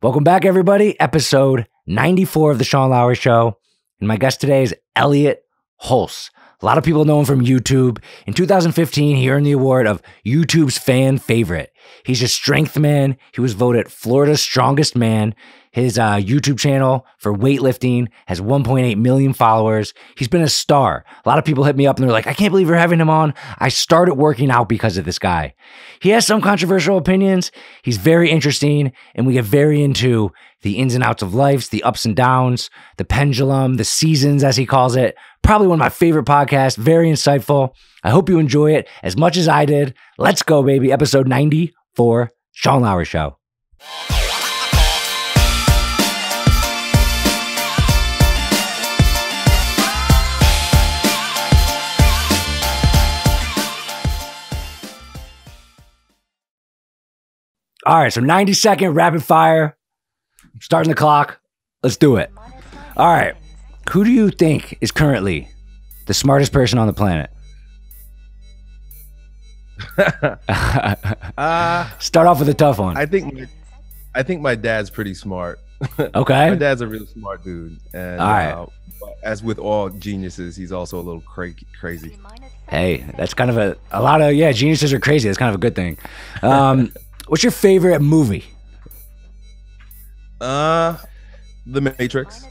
Welcome back, everybody. Episode 94 of The Sean Lowery Show. And my guest today is Elliott Hulse. A lot of people know him from YouTube. In 2015, he earned the award of YouTube's fan favorite. He's a strength man. He was voted Florida's strongest man. His YouTube channel for weightlifting has 1.8 million followers. He's been a star. A lot of people hit me up and they're like, I can't believe you're having him on. I started working out because of this guy. He has some controversial opinions. He's very interesting, and we get very into the ins and outs of life, the ups and downs, the pendulum, the seasons, as he calls it. Probably one of my favorite podcasts. Very insightful. I hope you enjoy it as much as I did. Let's go, baby. Episode 94, Sean Lowery Show. All right, so 90-second rapid fire. Starting the clock. Let's do it. All right. Who do you think is currently the smartest person on the planet? Start off with a tough one. I think my dad's pretty smart. Okay. My dad's a really smart dude. And all right. As with all geniuses, he's also a little crazy. Hey, that's kind of a lot of, yeah, geniuses are crazy. That's kind of a good thing. What's your favorite movie? The Matrix.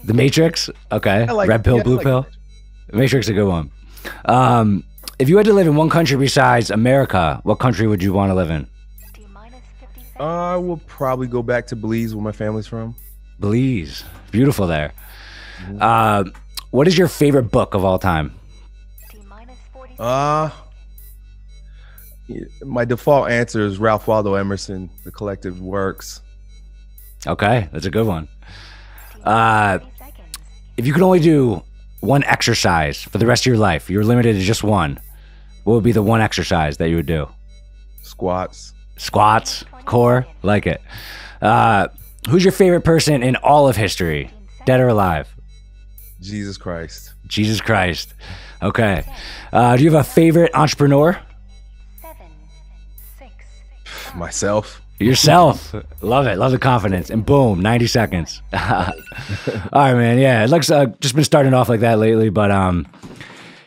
The Matrix? Okay. Red pill, blue pill. The Matrix is a good one. If you had to live in one country besides America, what country would you want to live in? I will probably go back to Belize, where my family's from. Belize. Beautiful there. What is your favorite book of all time? My default answer is Ralph Waldo Emerson, The Collective Works. Okay, that's a good one. If you could only do one exercise for the rest of your life, you're limited to just one, what would be the one exercise that you would do? Squats. Squats, core, like it. Who's your favorite person in all of history, dead or alive? Jesus Christ. Jesus Christ. Okay. Do you have a favorite entrepreneur? Myself. Yourself. Love it. Love the confidence. And boom, 90 seconds. All right, man. Yeah, it looks just been starting off like that lately, but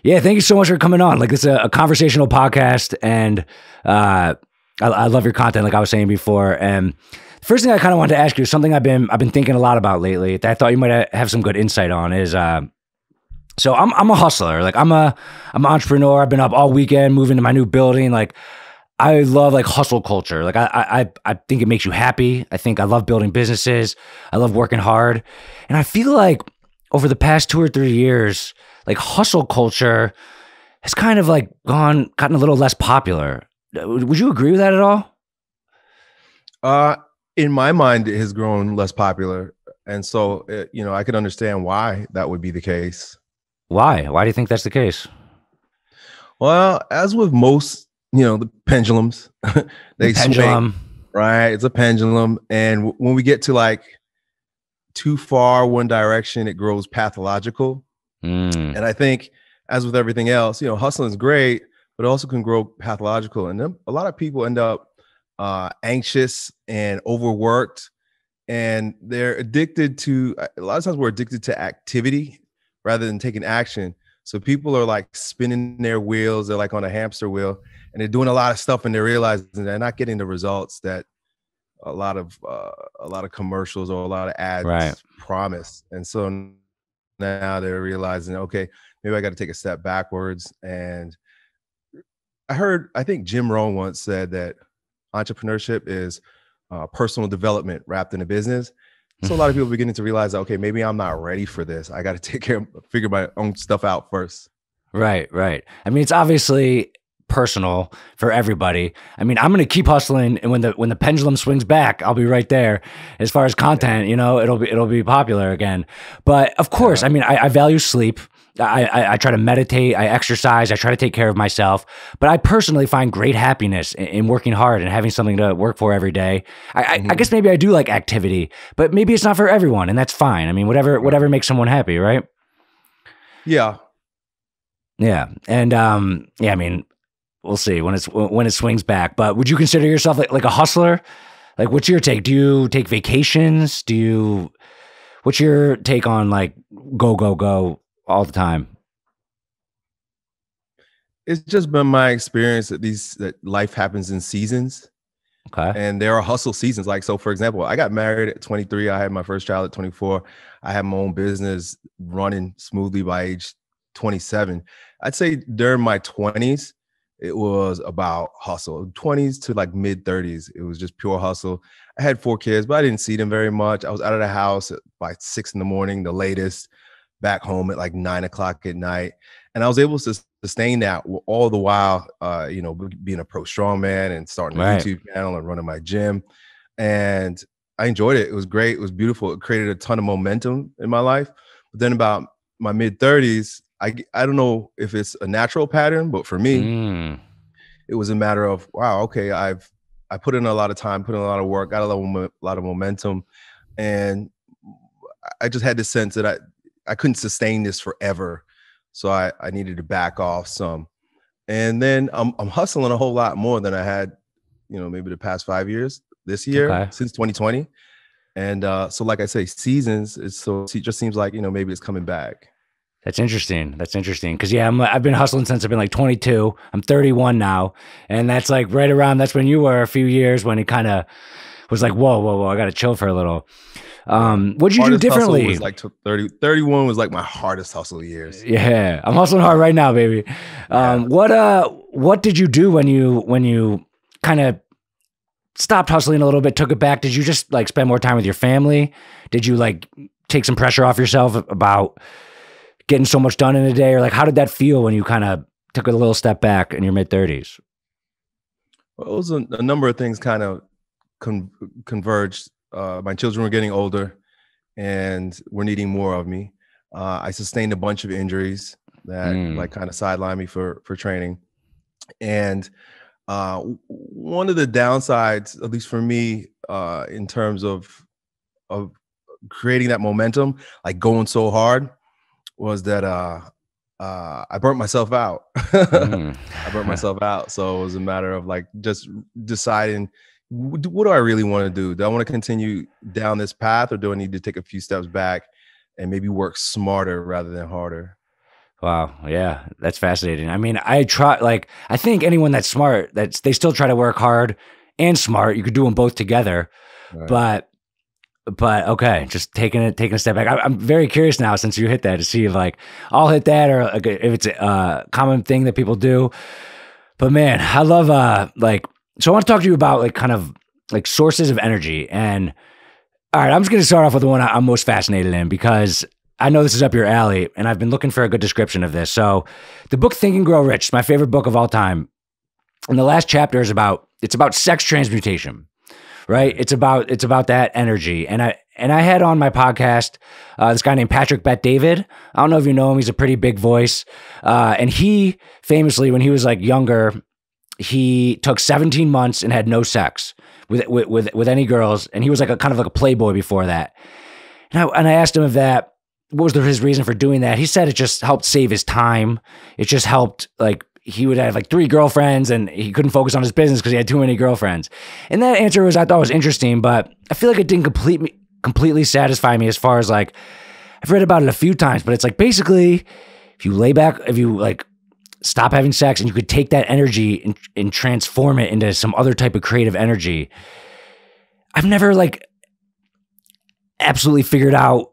yeah, thank you so much for coming on. Like, it's a conversational podcast, and I love your content, like I was saying before. And the first thing I kind of wanted to ask you is something I've been thinking a lot about lately that I thought you might have some good insight on. Is so I'm a hustler. Like, I'm an entrepreneur. I've been up all weekend moving to my new building. Like, I love like hustle culture. Like, I think it makes you happy. I love building businesses. I love working hard. And I feel like over the past 2 or 3 years, like hustle culture has kind of like gotten a little less popular. Would you agree with that at all? In my mind, it has grown less popular. And so, I could understand why that would be the case. Why? Why do you think that's the case? Well, as with most, the pendulums, they swing, right? It's a pendulum. And when we get to like too far one direction, it grows pathological. And I think, as with everything else, hustling is great, but it also can grow pathological. And then a lot of people end up anxious and overworked, and they're addicted to, a lot of times we're addicted to activity rather than taking action. So people are like spinning their wheels. They're like on a hamster wheel, and they're doing a lot of stuff, and they're realizing they're not getting the results that a lot of commercials or a lot of ads promise. And so now they're realizing, okay, maybe I got to take a step backwards. And I think Jim Rohn once said that entrepreneurship is personal development wrapped in a business. So a lot of people are beginning to realize that, okay, maybe I'm not ready for this. I got to figure my own stuff out first. Right. I mean, it's obviously personal for everybody. I mean, I'm going to keep hustling, and when the pendulum swings back, I'll be right there. As far as content, it'll be popular again. But of course, I mean, I value sleep. I try to meditate, I exercise, I try to take care of myself. But I personally find great happiness in working hard and having something to work for every day. I guess maybe I do like activity, but maybe it's not for everyone, and that's fine. I mean, whatever makes someone happy, right? Yeah. Yeah. And I mean, we'll see when it swings back. But would you consider yourself like a hustler? Like, what's your take? Do you take vacations? What's your take on like go, go, go all the time? It's just been my experience that life happens in seasons. Okay. And there are hustle seasons. Like, so for example, I got married at 23. I had my first child at 24. I had my own business running smoothly by age 27. I'd say during my 20s, it was about hustle. 20s to like mid 30s, it was just pure hustle. I had 4 kids, but I didn't see them very much. I was out of the house by 6 in the morning, the latest, back home at like 9 o'clock at night. And I was able to sustain that all the while, being a pro strongman and starting a YouTube channel and running my gym. And I enjoyed it. It was great. It was beautiful. It created a ton of momentum in my life. But then about my mid 30s, I don't know if it's a natural pattern, but for me, it was a matter of, wow, okay, I put in a lot of time, put in a lot of work, got a lot of momentum. And I just had this sense that I couldn't sustain this forever. So I needed to back off some. And then I'm hustling a whole lot more than I had, maybe the past 5 years, this year, since 2020. And so like I say, seasons, it just seems like, maybe it's coming back. That's interesting. Because I've been hustling since I've been like 22. I'm 31 now. And that's like right around, that's when you were a few years when it kind of was like, whoa, I got to chill for a little. What'd you do differently? Was like 31 was like my hardest hustle years. Yeah. I'm hustling hard right now, baby. What did you do when you kind of stopped hustling a little bit, took it back? Did you just like spend more time with your family? Did you like take some pressure off yourself about getting so much done in a day? Or like, how did that feel when you kind of took a little step back in your mid 30s? Well, it was a number of things kind of converged. My children were getting older and were needing more of me. I sustained a bunch of injuries that like kind of sidelined me for training. And one of the downsides, at least for me, in terms of creating that momentum, like going so hard, was that I burnt myself out. I burnt myself out. So it was a matter of like just deciding, what do I really want to do? Do I want to continue down this path, or do I need to take a few steps back and maybe work smarter rather than harder? Wow. Yeah. That's fascinating. I mean, I think anyone that's smart, they still try to work hard and smart. You could do them both together, right. But okay, just taking a step back. I'm very curious now, since you hit that, to see if like I'll hit that, or if it's a common thing that people do. But man, I love so I want to talk to you about like kind of like sources of energy. And all right, I'm just going to start off with the one I'm most fascinated in, because I know this is up your alley and I've been looking for a good description of this. So the book Think and Grow Rich, my favorite book of all time. And the last chapter is about sex transmutation. Right. It's about that energy. And I had on my podcast, this guy named Patrick Bet David. I don't know if you know him. He's a pretty big voice. And he famously, when he was like younger, he took 17 months and had no sex with any girls. And he was like a kind of like a playboy before that. And I asked him what was his reason for doing that? He said it just helped save his time. It just helped, like, he would have like 3 girlfriends and he couldn't focus on his business because he had too many girlfriends. And that answer I thought was interesting, but I feel like it didn't completely satisfy me, as far as like, I've read about it a few times, but it's like, basically, if you like stop having sex and you could take that energy and transform it into some other type of creative energy. I've never like absolutely figured out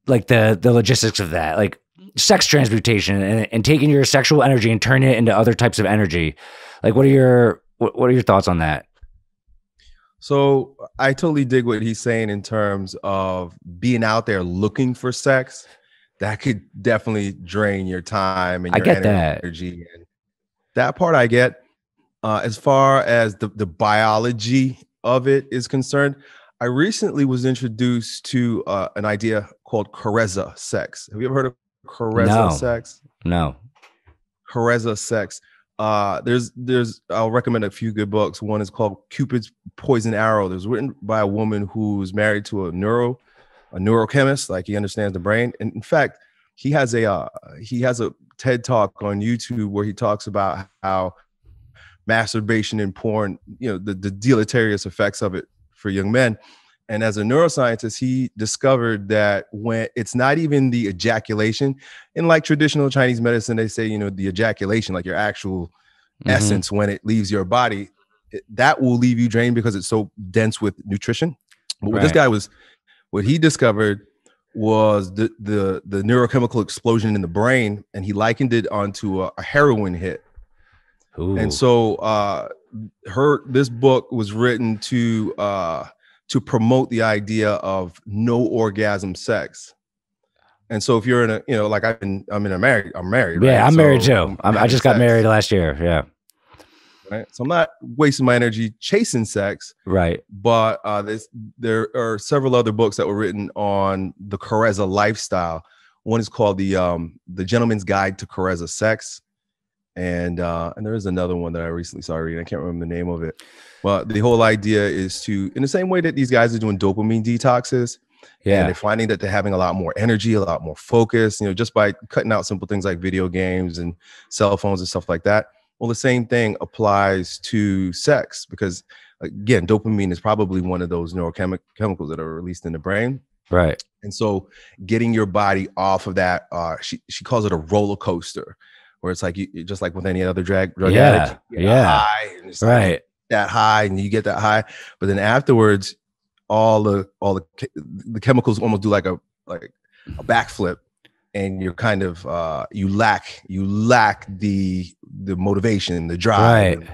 like the logistics of that. Like, sex transmutation and taking your sexual energy and turning it into other types of energy. Like, what are your thoughts on that? So I totally dig what he's saying in terms of being out there looking for sex. That could definitely drain your time and your energy. And that part I get. As far as the biology of it is concerned, I recently was introduced to an idea called Carezza sex. Have you ever heard of Carezza sex? No. Carezza sex. I'll recommend a few good books. One is called Cupid's Poison Arrow. It was written by a woman who's married to a neurochemist, like he understands the brain. And in fact, he has a TED Talk on YouTube where he talks about how masturbation and porn, the deleterious effects of it for young men. And as a neuroscientist, he discovered that when it's not even the ejaculation, in like traditional Chinese medicine, they say, the ejaculation, like your actual essence when it leaves your body, that will leave you drained because it's so dense with nutrition. But what he discovered was the neurochemical explosion in the brain, and he likened it onto a heroin hit. Ooh. And so this book was written to promote the idea of no orgasm sex. And so if you're in I'm married. Yeah, right? I'm married too. I just got married last year. Yeah. Right. So I'm not wasting my energy chasing sex. Right. But there are several other books that were written on the Carezza lifestyle. One is called the Gentleman's Guide to Carezza Sex. And there is another one that I recently started reading. I can't remember the name of it. But the whole idea is to, in the same way that these guys are doing dopamine detoxes, and they're finding that they're having a lot more energy, a lot more focus, just by cutting out simple things like video games and cell phones and stuff like that. Well, the same thing applies to sex because, again, dopamine is probably one of those neurochemicals that are released in the brain. Right. And so getting your body off of that, she calls it a roller coaster, where it's like you just like with any other drug addict, high, and it's like that high, and you get that high, but then afterwards, all the chemicals almost do like a backflip, and you're kind of you lack the motivation, the drive,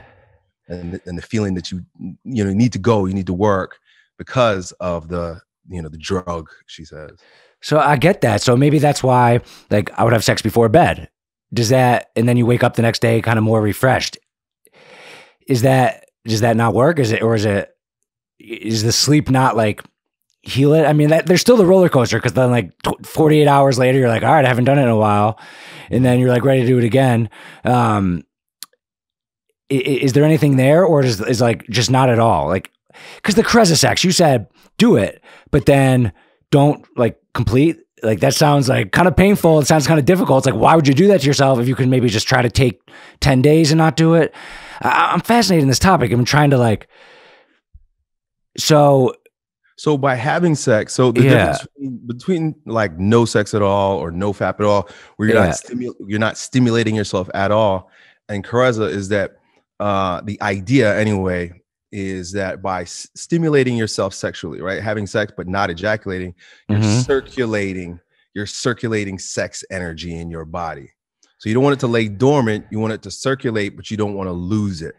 and the feeling that you need to go, you need to work because of the drug, she says. So I get that. So maybe that's why, like, I would have sex before bed. Does that, and then you wake up the next day kind of more refreshed. Does that not work? Is the sleep not like heal it? I mean, there's still the roller coaster, because then like 48 hours later, you're like, all right, I haven't done it in a while. And then you're like ready to do it again. Is there anything there, or is like just not at all? Like, because the Carezza sex, you said do it, but then don't like complete. Like, that sounds like kind of painful. It sounds kind of difficult. It's like, why would you do that to yourself if you could maybe just try to take 10 days and not do it? I'm fascinated in this topic. I'm trying to like, so by having sex, so the difference between like no sex at all or no FAP at all, where you're not stimulating yourself at all, and Carezza is that the idea anyway is that by stimulating yourself sexually, right, having sex but not ejaculating, you're circulating sex energy in your body. So you don't want it to lay dormant, you want it to circulate, but you don't want to lose it.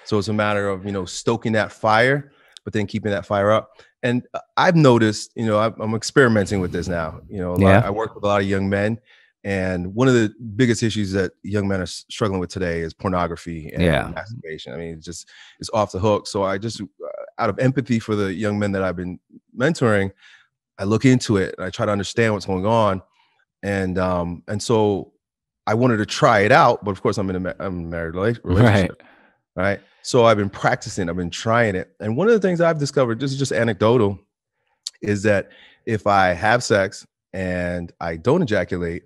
So it's a matter of stoking that fire, but then keeping that fire up. And I've noticed, I'm experimenting with this now. I work with a lot of young men, and one of the biggest issues that young men are struggling with today is pornography and masturbation. I mean, it's off the hook. So I just, out of empathy for the young men that I've been mentoring, I look into it and I try to understand what's going on. And so I wanted to try it out, but of course I'm in a married relationship. Right. So I've been practicing, I've been trying it. And one of the things I've discovered, this is just anecdotal, is that if I have sex and I don't ejaculate,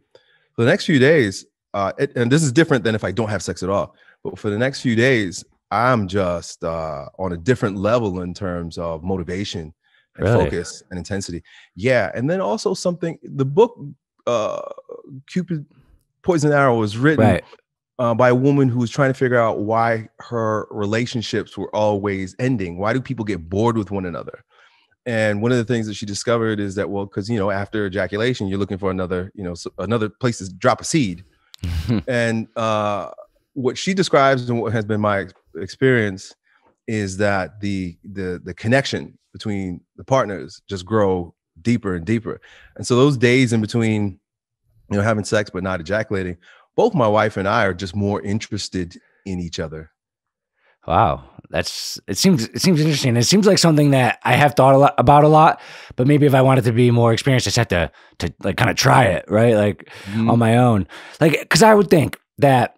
for the next few days, and this is different than if I don't have sex at all, but for the next few days, I'm just on a different level in terms of motivation and focus and intensity. Yeah. And then also the book, Cupid Poison Arrow, was written by a woman who was trying to figure out why her relationships were always ending. Why do people get bored with one another? And one of the things that she discovered is that, well, because, after ejaculation, you're looking for another place to drop a seed. And what she describes, and what has been my experience, is that the connection between the partners just grow deeper and deeper. And so those days in between, having sex but not ejaculating, both my wife and I are just more interested in each other. Wow. It seems interesting. It seems like something that I have thought about a lot, but maybe if I wanted to be more experienced, I just have to like kind of try it, right? Like on my own. Like, cause I would think that,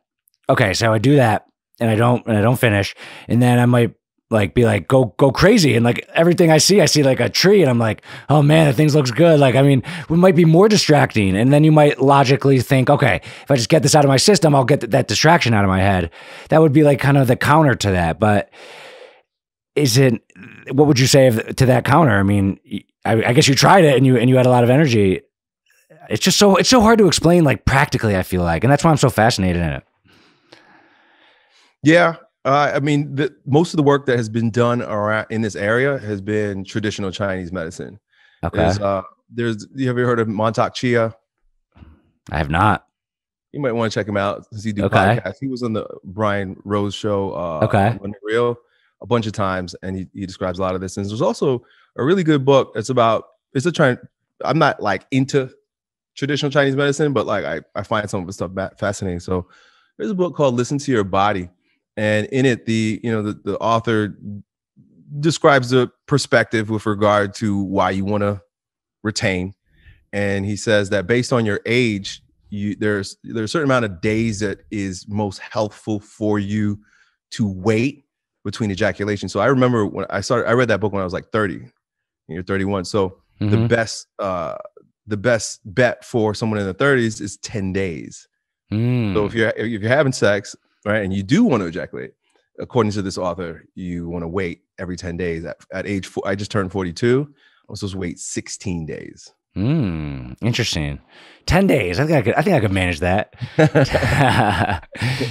okay, so I do that and I don't finish. And then I might like be like go crazy, and like everything I see like a tree, and I'm like, oh man, that thing looks good. Like, I mean, it might be more distracting, and then you might logically think, okay, if I just get this out of my system, I'll get that distraction out of my head. That would be like kind of the counter to that. But what would you say to that counter? I mean, I guess you tried it and you had a lot of energy. It's so hard to explain, like practically, I feel like, and that's why I'm so fascinated in it. Yeah. I mean, most of the work that has been done around in this area has been traditional Chinese medicine. Okay. You ever heard of Montauk Chia? I have not. You might want to check him out since he do podcasts. He was on the Brian Rose show on Real a bunch of times, and he describes a lot of this. And there's also a really good book. I'm not like into traditional Chinese medicine, but like I find some of the stuff fascinating. So there's a book called Listen to Your Body. And in it, the author describes the perspective with regard to why you want to retain. And he says that based on your age, there's a certain amount of days that is most helpful for you to wait between ejaculation. So I remember when I read that book when I was like 30, and you're 31. So the best bet for someone in the 30s is 10 days. So if you're having sex, right, and you do want to ejaculate, according to this author, you want to wait every 10 days. At age 4, I just turned 42. I'm supposed to wait 16 days. Interesting. 10 days. I think I could manage that.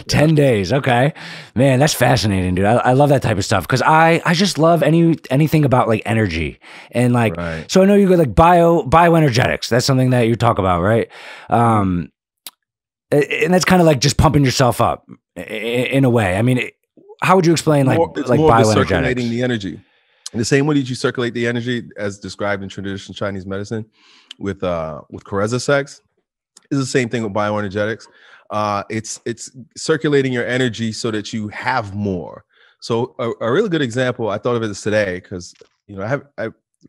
10 days. Okay, man, that's fascinating, dude. I love that type of stuff because I just love anything about like energy and like. Right. So I know you go like bioenergetics. That's something that you talk about, right? And that's kind of like just pumping yourself up in a way. I mean, how would you explain like bioenergetics? Circulating the energy. In the same way that you circulate the energy as described in traditional Chinese medicine with Carezza sex, is the same thing with bioenergetics. It's circulating your energy so that you have more. So a really good example, I thought of it today because I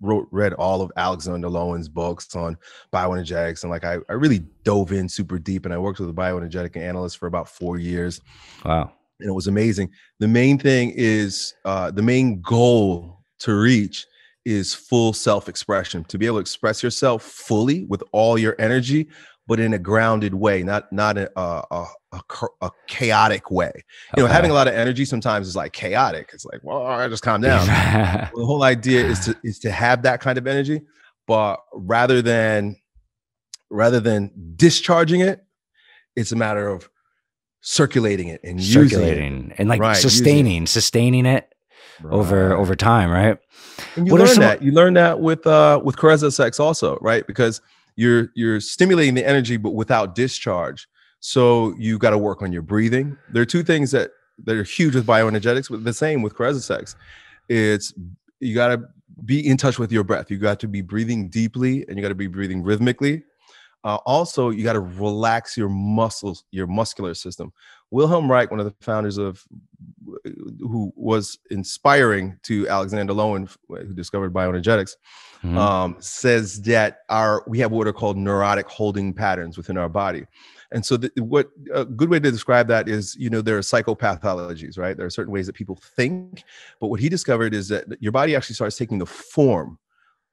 read all of Alexander Lowen's books on bioenergetics, and like I really dove in super deep, and I worked with a bioenergetic analyst for about 4 years. Wow. And it was amazing. The main thing is the main goal to reach is full self-expression, to be able to express yourself fully with all your energy, but in a grounded way, not a chaotic way. Okay. Having a lot of energy sometimes is like chaotic. It's like, well, I just calm down. Well, the whole idea is to have that kind of energy, but rather than discharging it, it's a matter of circulating it and circulating and like sustaining it. Right. Over time, right? And you learn that with Carezza sex also, right? Because you're stimulating the energy but without discharge. So you got to work on your breathing. There are two things that are huge with bioenergetics, but the same with Carezza sex. It's you got to be in touch with your breath. You got to be breathing deeply, and you got to be breathing rhythmically. Also, you got to relax your muscles, your muscular system. Wilhelm Reich, one of the founders who was inspiring to Alexander Lowen, who discovered bioenergetics, says that we have what are called neurotic holding patterns within our body. And so what a good way to describe that is, there are psychopathologies, right? There are certain ways that people think, but what he discovered is that your body actually starts taking the form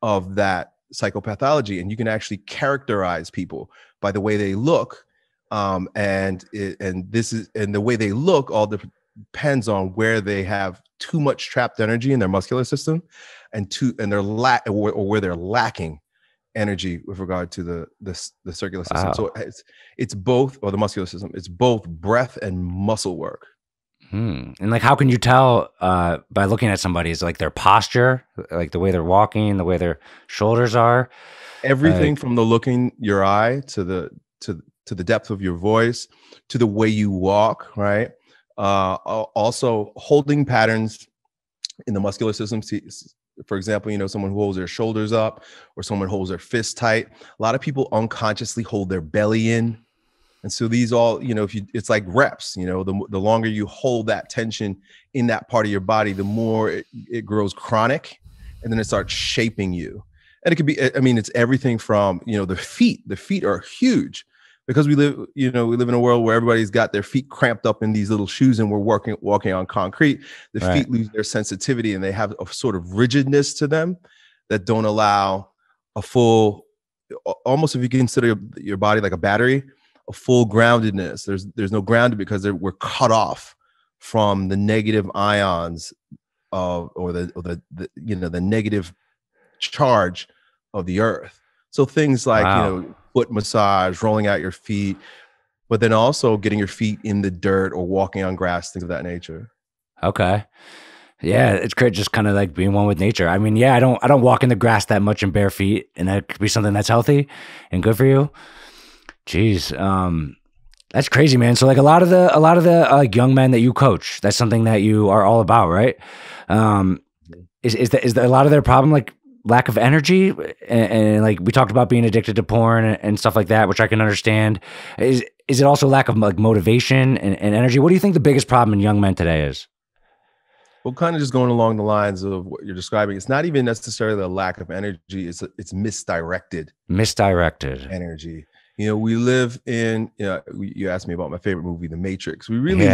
of that psychopathology, and you can actually characterize people by the way they look. And the way they look all depends on where they have too much trapped energy in their muscular system, or where they're lacking energy with regard to the circular system. Wow. So it's both, or the muscular system. It's both breath and muscle work. And like, how can you tell by looking at somebody? Is like their posture, like the way they're walking, the way their shoulders are? Everything from the look in your eye to the depth of your voice, to the way you walk, right? Also holding patterns in the muscular system. For example, someone who holds their shoulders up, or someone holds their fists tight. A lot of people unconsciously hold their belly in. And so these all, it's like reps, the longer you hold that tension in that part of your body, the more it grows chronic, and then it starts shaping you. And it could be, it's everything from, the feet are huge. because we live in a world where everybody's got their feet cramped up in these little shoes and we're walking on concrete. The feet lose their sensitivity and they have a sort of rigidness to them that don't allow a full, almost, if you consider your body like a battery, a full groundedness. There's no grounded because we're cut off from the negative ions or the negative charge of the earth. So things like foot massage, rolling out your feet, but then also getting your feet in the dirt or walking on grass, things of that nature. Okay. Yeah, it's great, just kind of like being one with nature. I mean, yeah, I don't walk in the grass that much in bare feet, and that could be something that's healthy and good for you. Jeez, that's crazy, man. So like a lot of the young men that you coach, that's something that you are all about, right? Is a lot of their problem like lack of energy, and like we talked about being addicted to porn and stuff like that, which I can understand. Is it also lack of like motivation and energy? What do you think the biggest problem in young men today is? Well, kind of just going along the lines of what you're describing, it's not even necessarily a lack of energy. It's misdirected energy. We live in, you asked me about my favorite movie, The Matrix. We really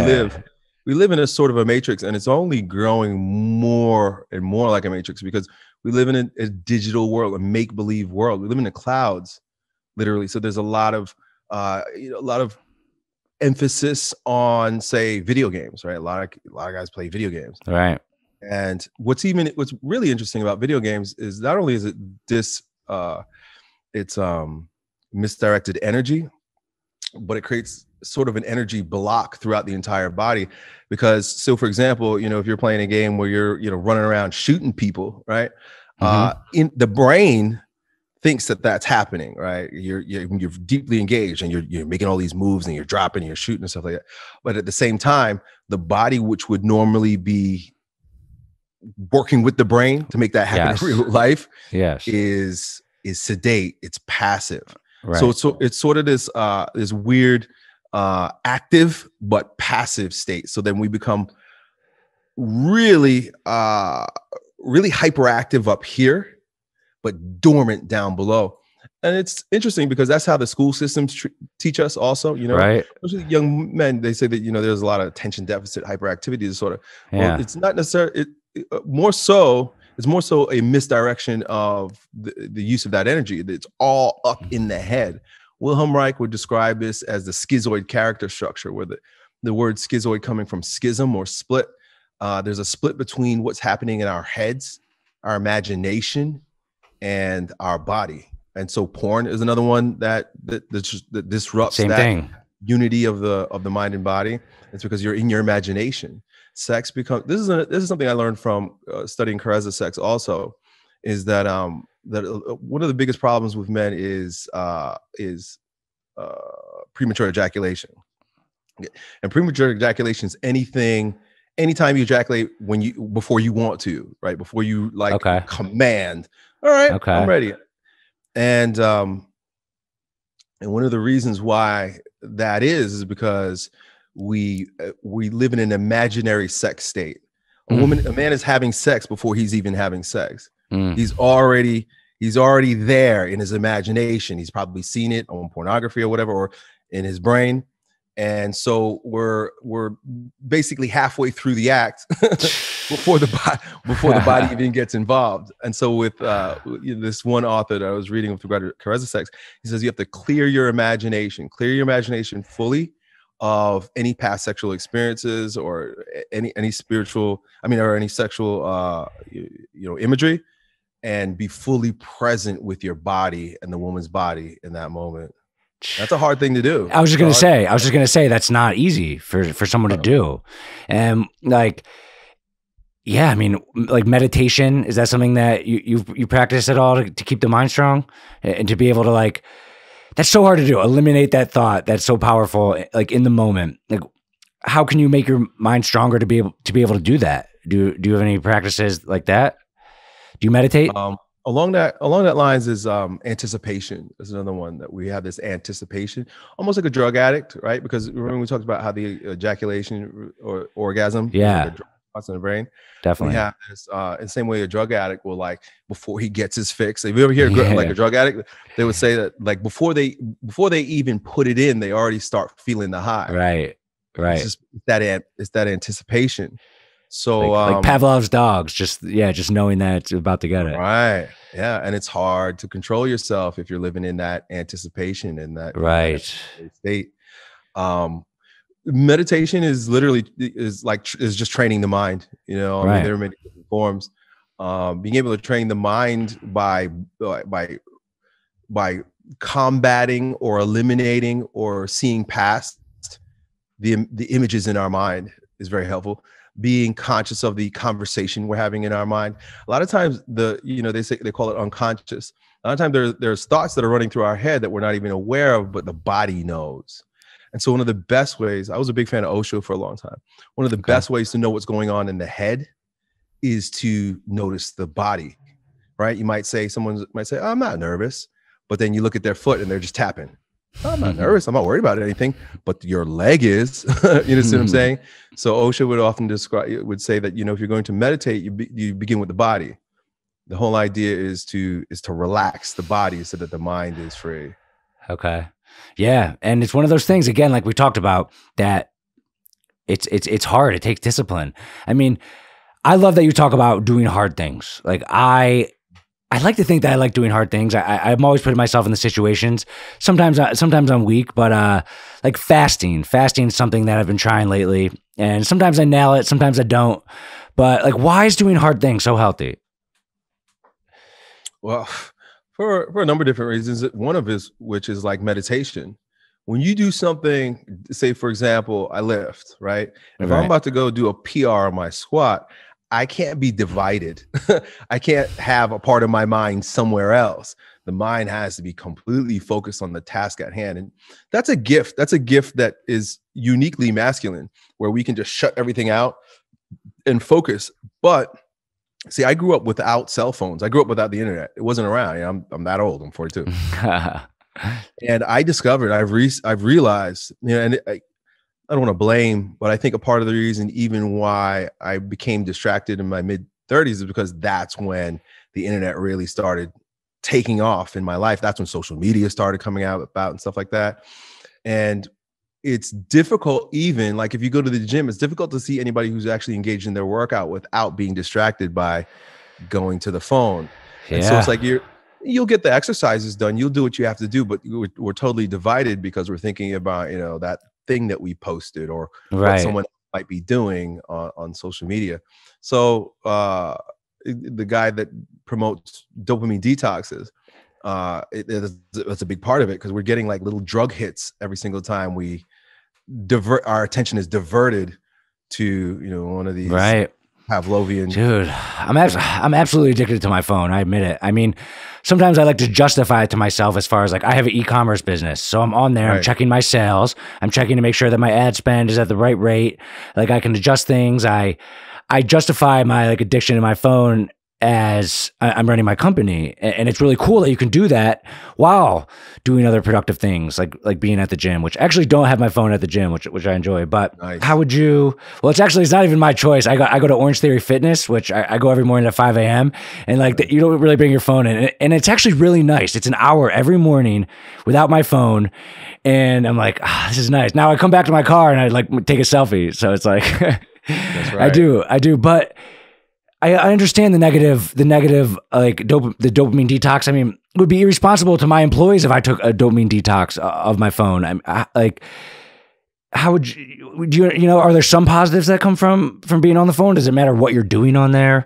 live in a sort of a matrix, and it's only growing more and more like a matrix because we live in a digital world, a make-believe world. We live in the clouds, literally. So there's a lot of emphasis on, say, video games, right? A lot of guys play video games, right? And what's really interesting about video games is not only is it misdirected energy, but it creates sort of an energy block throughout the entire body. Because, so for example, if you're playing a game where you're running around shooting people, right? In the brain thinks that that's happening, right? You're deeply engaged and you're making all these moves and you're dropping and you're shooting and stuff like that. But at the same time, the body, which would normally be working with the brain to make that happen in real life, is sedate. It's passive. Right. So it's sort of this weird active but passive state. So then we become really hyperactive up here, but dormant down below. And it's interesting because that's how the school systems teach us also, right? Especially young men, they say that, there's a lot of attention deficit hyperactivity disorder. Yeah. Well, it's not necessarily, it's more so a misdirection of the use of that energy. It's all up in the head. Wilhelm Reich would describe this as the schizoid character structure, where the word schizoid coming from schism or split. There's a split between what's happening in our heads, our imagination, and our body. And so porn is another one that disrupts that unity of the mind and body. It's because you're in your imagination. Sex becomes, this is something I learned from studying Carezza sex also, is that one of the biggest problems with men is premature ejaculation. And premature ejaculation is anytime you ejaculate before you want to, right? Before you command, all right, I'm ready. And one of the reasons why that is because we live in an imaginary sex state. A man is having sex before he's even having sex. He's already there in his imagination. He's probably seen it on pornography or whatever, or in his brain. And so we're basically halfway through the act before the body even gets involved. And so with this one author that I was reading with regard to Carezza sex, he says you have to clear your imagination fully of any past sexual experiences or any spiritual, or any sexual imagery, and be fully present with your body and the woman's body in that moment. That's a hard thing to do. I was just gonna say that's not easy for someone to do. And like meditation, is that something that you practice at all to keep the mind strong and to be able to that's so hard to do, eliminate that thought that's so powerful, like in the moment. Like, how can you make your mind stronger to be able to do that? Do you have any practices like that? Do you meditate? Along that lines is anticipation. Is another one that we have, this anticipation, almost like a drug addict, right? Because remember we talked about how the ejaculation or orgasm, is like a drug spots in the brain. Definitely. We have this, in the same way a drug addict will, like, before he gets his fix. If you ever hear like a drug addict, they would say that, like, before they even put it in, they already start feeling the high. Right. It's that anticipation. So like Pavlov's dogs, just knowing that it's about to get it. Right. Yeah. And it's hard to control yourself if you're living in that anticipation and that state. Meditation is just training the mind. You know, I mean, there are many different forms. Being able to train the mind by combating or eliminating or seeing past the images in our mind is very helpful. Being conscious of the conversation we're having in our mind. A lot of times they call it unconscious. A lot of times there's thoughts that are running through our head that we're not even aware of, but the body knows. And so one of the best ways, I was a big fan of Osho for a long time. One of the best ways to know what's going on in the head is to notice the body, right? Someone might say, oh, I'm not nervous. But then you look at their foot and they're just tapping. Oh, I'm not nervous. I'm not worried about anything, but your leg is. You know what I'm saying? So Osho would often say that, if you're going to meditate, you begin with the body. The whole idea is to relax the body so that the mind is free. Okay. Yeah. And it's one of those things, again, like we talked about, that it's hard. It takes discipline. I mean, I love that you talk about doing hard things. Like I like to think that I like doing hard things. I'm always putting myself in the situations. Sometimes I'm weak, but like fasting is something that I've been trying lately. And sometimes I nail it, sometimes I don't. But like, why is doing hard things so healthy? Well, for a number of different reasons. One of which is like meditation. When you do something, say for example, I lift, right? If I'm about to go do a PR on my squat, I can't be divided. I can't have a part of my mind somewhere else. The mind has to be completely focused on the task at hand. And that's a gift. That's a gift that is uniquely masculine, where we can just shut everything out and focus. But see, I grew up without cell phones. I grew up without the internet. It wasn't around. You know, I'm that old. I'm 42. And I discovered, I've realized, and I don't want to blame, but I think a part of the reason even why I became distracted in my mid-30s is because that's when the internet really started taking off in my life. That's when social media started coming out about and stuff like that. And it's difficult, even like if you go to the gym, it's difficult to see anybody who's actually engaged in their workout without being distracted by going to the phone. Yeah. And so it's like you'll get the exercises done. You'll do what you have to do, but we're totally divided because we're thinking about, that thing that we posted or what someone might be doing on social media. So the guy that promotes dopamine detoxes, that's a big part of it, because we're getting like little drug hits every single time we our attention is diverted to one of these Pavlovian. Dude, I'm absolutely addicted to my phone. I admit it. I mean, sometimes I like to justify it to myself as far as like I have an e-commerce business, so I'm on there. I'm checking my sales. I'm checking to make sure that my ad spend is at the right rate. Like I can adjust things. I justify my like addiction to my phone as I'm running my company, and it's really cool that you can do that while doing other productive things like being at the gym, which I actually don't have my phone at the gym, which I enjoy. But how would you? Well, it's not even my choice. I go to Orange Theory Fitness, which I go every morning at 5 a.m. and like you don't really bring your phone in, and it's actually really nice. It's an hour every morning without my phone, and I'm like, this is nice. Now I come back to my car and I like take a selfie, so it's like That's right. I do, but I understand the negative, like the dopamine detox. I mean, it would be irresponsible to my employees if I took a dopamine detox of my phone. Like, how would you, are there some positives that come from being on the phone? Does it matter what you're doing on there?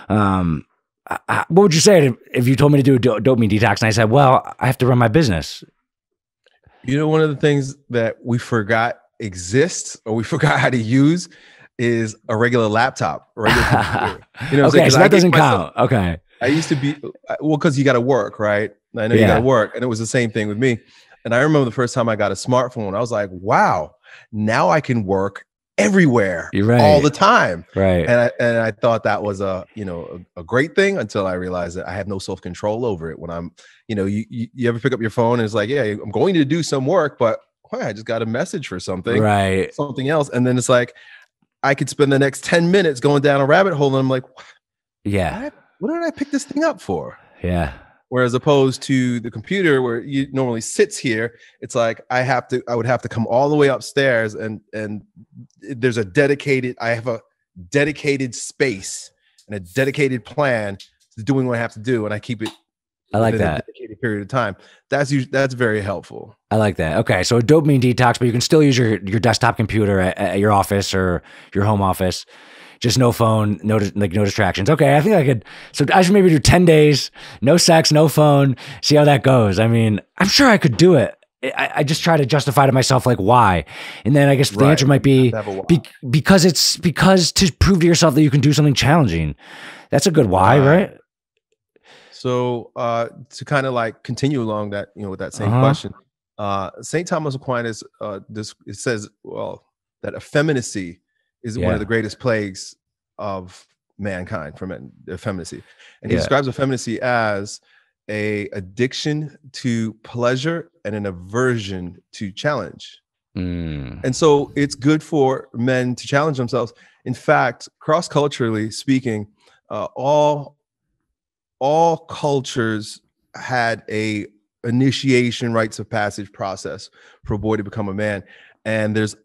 What would you say if you told me to do a dopamine detox and I said, well, I have to run my business? One of the things that we forgot exists, or we forgot how to use, is a regular laptop, a regular computer. Okay, so that doesn't count. Okay. I used to be, because you got to work, right? I know you got to work. And it was the same thing with me. And I remember the first time I got a smartphone, I was like, wow, now I can work everywhere all the time. Right. And I thought that was a great thing, until I realized that I have no self-control over it. When I'm, you ever pick up your phone and it's like, yeah, I'm going to do some work, but I just got a message for something, something else. And then it's like, I could spend the next 10 minutes going down a rabbit hole, and I'm like, yeah, what did I pick this thing up for? yeah. Whereas opposed to the computer where you normally sits here, it's like I would have to come all the way upstairs, and there's I have a dedicated space and a dedicated plan to doing what I have to do, and I keep it. I like that. A dedicated period of time. That's very helpful. I like that. Okay, so a dopamine detox, but you can still use your desktop computer at your office or your home office. Just no phone, no distractions. Okay, I think I could. So I should maybe do 10 days, no sex, no phone. See how that goes. I mean, I'm sure I could do it. I just try to justify to myself like why, and then I guess the answer might be because to prove to yourself that you can do something challenging. That's a good why, right? So to kind of like continue along that, with that same question, St. Thomas Aquinas, it says, that effeminacy is one of the greatest plagues of mankind, effeminacy. And he describes effeminacy as a addiction to pleasure and an aversion to challenge. And so it's good for men to challenge themselves. In fact, cross-culturally speaking, all cultures had a initiation rites of passage process for a boy to become a man. And there's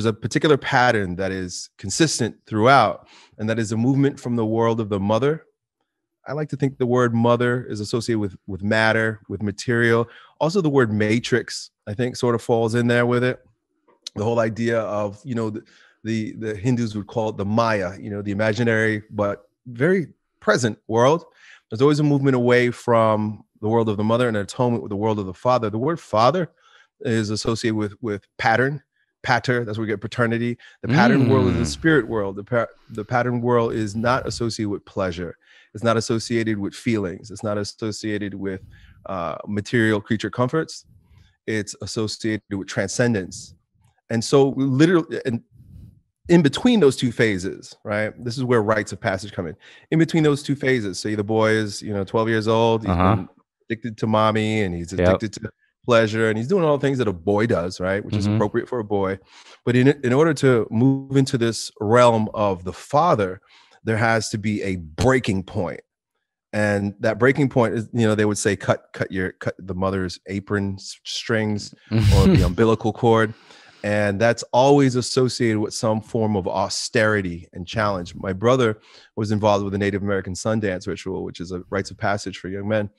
a particular pattern that is consistent throughout, and that is a movement from the world of the mother. I like to think the word mother is associated with matter, with material. Also, the word matrix, I think, sort of falls in there with it. The whole idea of, the Hindus would call it the Maya, the imaginary but very present world. There's always a movement away from the world of the mother and an atonement with the world of the father. The word father is associated with pattern, pater. That's where we get paternity. The pattern world is the spirit world. The pattern world is not associated with pleasure. It's not associated with feelings. It's not associated with material creature comforts. It's associated with transcendence. And so literally, and in between those two phases, right? This is where rites of passage come in. In between those two phases, say the boy is, 12 years old, he's been addicted to mommy, and he's addicted to pleasure, and he's doing all the things that a boy does, right? Which is appropriate for a boy. But in order to move into this realm of the father, there has to be a breaking point. And that breaking point is, they would say, cut the mother's apron strings or the umbilical cord. And that's always associated with some form of austerity and challenge. My brother was involved with the Native American Sundance ritual, which is a rites of passage for young men.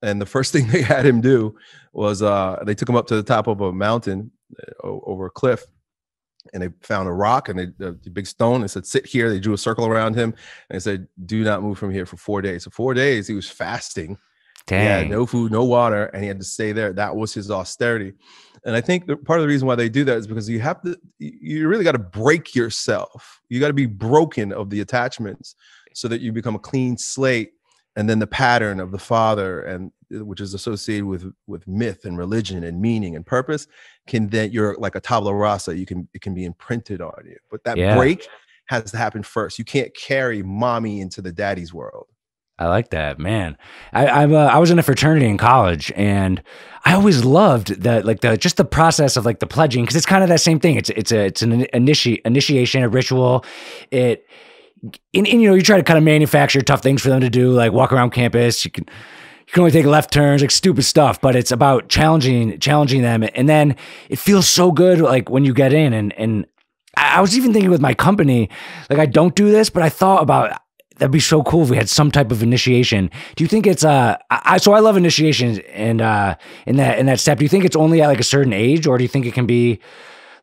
And the first thing they had him do was they took him up to the top of a mountain over a cliff, and they found a rock and a big stone. They said, sit here. They drew a circle around him, and they said, do not move from here for 4 days. So 4 days he was fasting. Dang. He had no food, no water, and he had to stay there. That was his austerity. And I think part of the reason why they do that is because you really got to break yourself. You got to be broken of the attachments so that you become a clean slate. And then the pattern of the father, and which is associated with myth and religion and meaning and purpose, you're like a tabula rasa. It can be imprinted on you. But that break has to happen first. You can't carry mommy into the daddy's world. I like that, man. I was in a fraternity in college, and I always loved just the process of like the pledging, because it's kind of that same thing. It's an initiation, a ritual. You try to kind of manufacture tough things for them to do, like walk around campus. You can only take left turns, like stupid stuff, but it's about challenging them. And then it feels so good, like when you get in. And I was even thinking with my company, like I don't do this, but I thought about that'd be so cool if we had some type of initiation. Do you think it's so I love initiations, and in that step, do you think it's only at like a certain age, or do you think it can be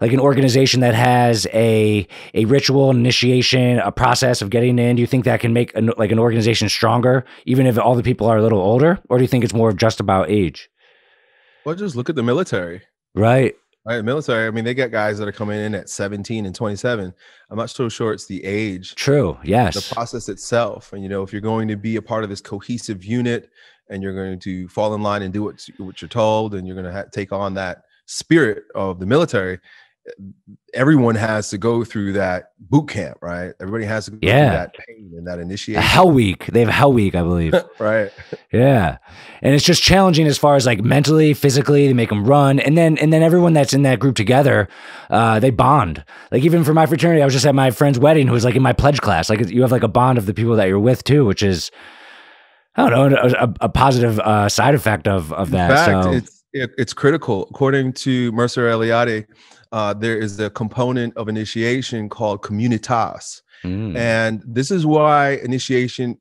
like an organization that has a ritual, an initiation, a process of getting in? Do you think that can make an organization stronger, even if all the people are a little older? Or do you think it's more of just about age? Well, just look at the military. Right. Right. Military. I mean, they got guys that are coming in at 17 and 27. I'm not so sure it's the age. True. Yes. The process itself. And, if you're going to be a part of this cohesive unit, and you're going to fall in line and do what you're told, and you're going to take on that spirit of the military, everyone has to go through that boot camp, right? Everybody has to go through that pain and that initiation. Hell Week. They have Hell Week, I believe. Right. Yeah. And it's just challenging as far as like mentally, physically, they make them run. And then everyone that's in that group together, they bond. Like even for my fraternity, I was just at my friend's wedding who was like in my pledge class. Like you have like a bond of the people that you're with too, which is, I don't know, a positive side effect of that. In fact, it's critical. According to Mercer Elliott, there is a component of initiation called communitas. And this is why initiation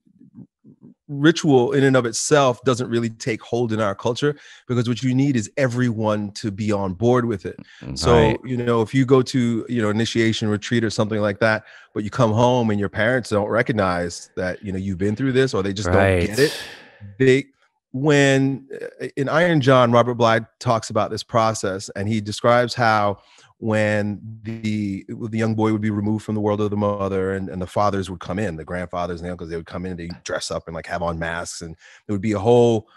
ritual in and of itself doesn't really take hold in our culture, because what you need is everyone to be on board with it. So, if you go to, initiation retreat or something like that, but you come home and your parents don't recognize that, you've been through this, or they just don't get it. When in Iron John, Robert Bly talks about this process, and he describes how when the young boy would be removed from the world of the mother, and the fathers would come in, the grandfathers and the uncles, they would come in, they dress up and like have on masks, and it would be a whole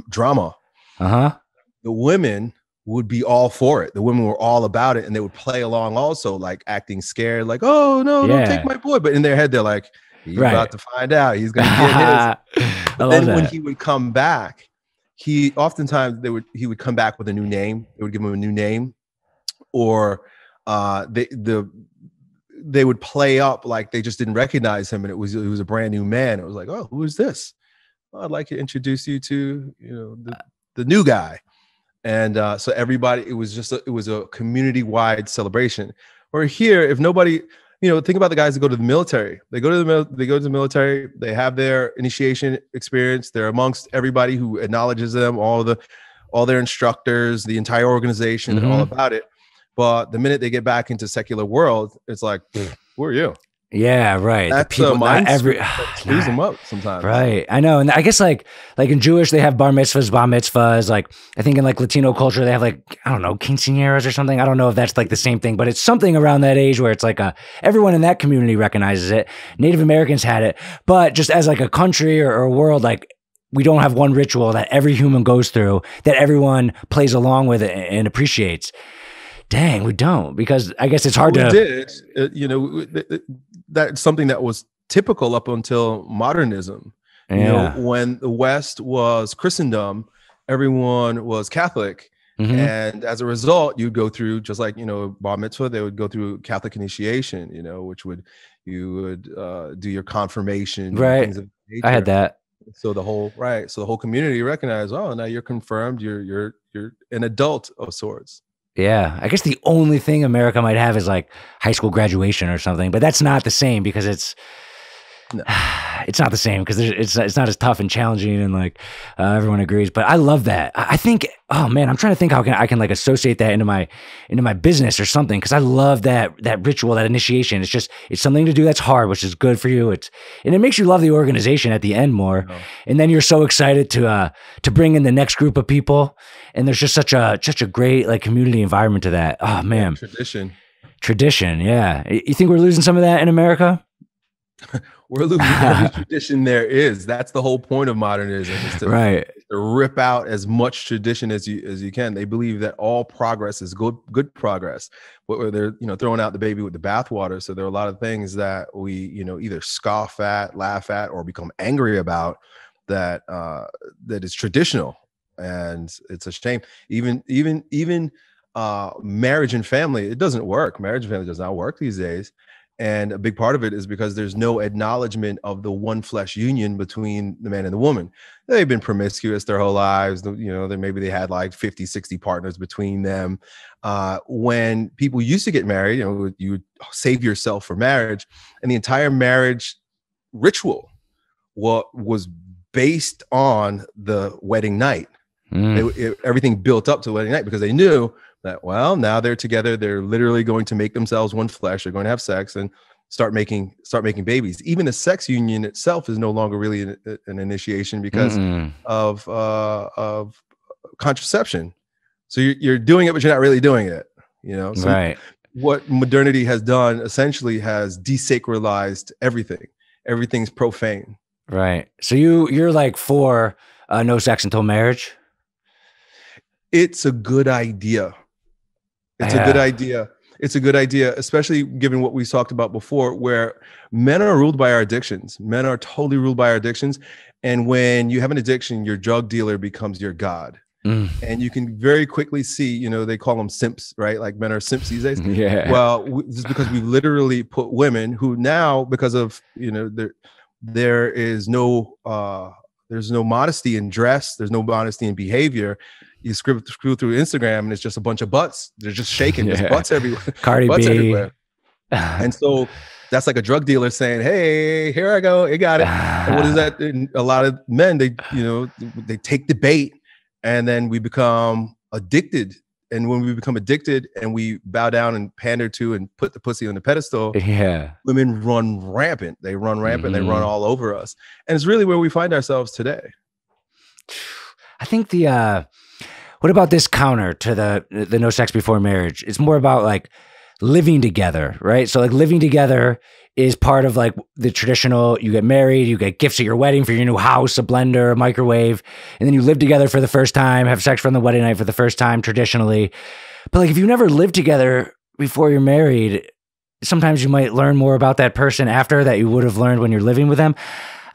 drama. The women would be all for it. The women were all about it, and they would play along also, like acting scared, like, oh no, don't take my boy. But in their head, they're like, he's about to find out, he's gonna get his. But then when he would come back, he would come back with a new name. They would give him a new name, or they would play up like they just didn't recognize him, and it was a brand new man. It was like, oh, who is this? Well, I'd like to introduce you to the new guy. And so everybody, it was a community-wide celebration. Or here, if nobody, think about the guys that go to the military. They go to the military. They have their initiation experience. They're amongst everybody who acknowledges them, all their instructors, the entire organization, and all about it. But the minute they get back into secular world, it's like, who are you? Yeah, right. That's the mindset screws them up sometimes. Right. I know. And I guess like in Jewish, they have bar mitzvahs. Like I think in like Latino culture, they have like, I don't know, quinceañeras or something. I don't know if that's like the same thing, but it's something around that age where it's like everyone in that community recognizes it. Native Americans had it, but just as like a country or a world, like we don't have one ritual that every human goes through that everyone plays along with it and appreciates. Dang, we don't, because I guess it's hard to. We did. That's something that was typical up until modernism. When the West was Christendom, everyone was Catholic. And as a result, you'd go through, just like, bar mitzvah, they would go through Catholic initiation, which you would do your confirmation. Right. Things of nature. I had that. So the whole community recognized, oh, now you're confirmed. You're an adult of sorts. Yeah, I guess the only thing America might have is like high school graduation or something, but that's not the same because it's not the same because it's not as tough and challenging, and like everyone agrees. But I love that. I think, oh man, I'm trying to think how I can like associate that into my business or something, because I love that ritual, that initiation. It's something to do that's hard, which is good for you. And it makes you love the organization at the end more, and then you're so excited to bring in the next group of people. And there's just such a great like community environment to that. Oh man, tradition. Yeah, you think we're losing some of that in America? We're losing every tradition there is. That's the whole point of modernism, is to rip out as much tradition as you can. They believe that all progress is good progress, but they're throwing out the baby with the bathwater. So there are a lot of things that we either scoff at, laugh at, or become angry about that is traditional. And it's a shame. Even marriage and family, it doesn't work. Marriage and family does not work these days. And a big part of it is because there's no acknowledgement of the one flesh union between the man and the woman. They've been promiscuous their whole lives. Maybe they had like 50, 60 partners between them. When people used to get married, you would save yourself for marriage. And the entire marriage ritual was based on the wedding night. Everything built up to the wedding night, because they knew that, well, now they're together. They're literally going to make themselves one flesh. They're going to have sex and start making babies. Even the sex union itself is no longer really an initiation because of contraception. So you're doing it, but you're not really doing it. So what modernity has done essentially has desacralized everything. Everything's profane. Right. So you're like for no sex until marriage? It's a good idea. It's a good idea. It's a good idea, especially given what we talked about before, where men are ruled by our addictions. Men are totally ruled by our addictions. And when you have an addiction, your drug dealer becomes your God. And you can very quickly see, you know, they call them simps, right? Like men are simps these days. Yeah. Well, just because we literally put women who now, because of, you know, there's no modesty in dress. There's no modesty in behavior. You screw through Instagram and it's just a bunch of butts. They're just shaking. There's butts everywhere. Cardi butts B. everywhere. And so that's like a drug dealer saying, "Hey, here I go. You got it." And what is that? And a lot of men, they take the bait, and then we become addicted. And when we become addicted and we bow down and pander to and put the pussy on the pedestal, women run rampant. They run rampant. They run all over us. And it's really where we find ourselves today. I think what about this counter to the no sex before marriage? It's more about like living together, right? So like living together is part of like the traditional, you get married, you get gifts at your wedding for your new house, a blender, a microwave, and then you live together for the first time, have sex from the wedding night for the first time traditionally. But like if you never lived together before you're married, sometimes you might learn more about that person after that you would have learned when you're living with them.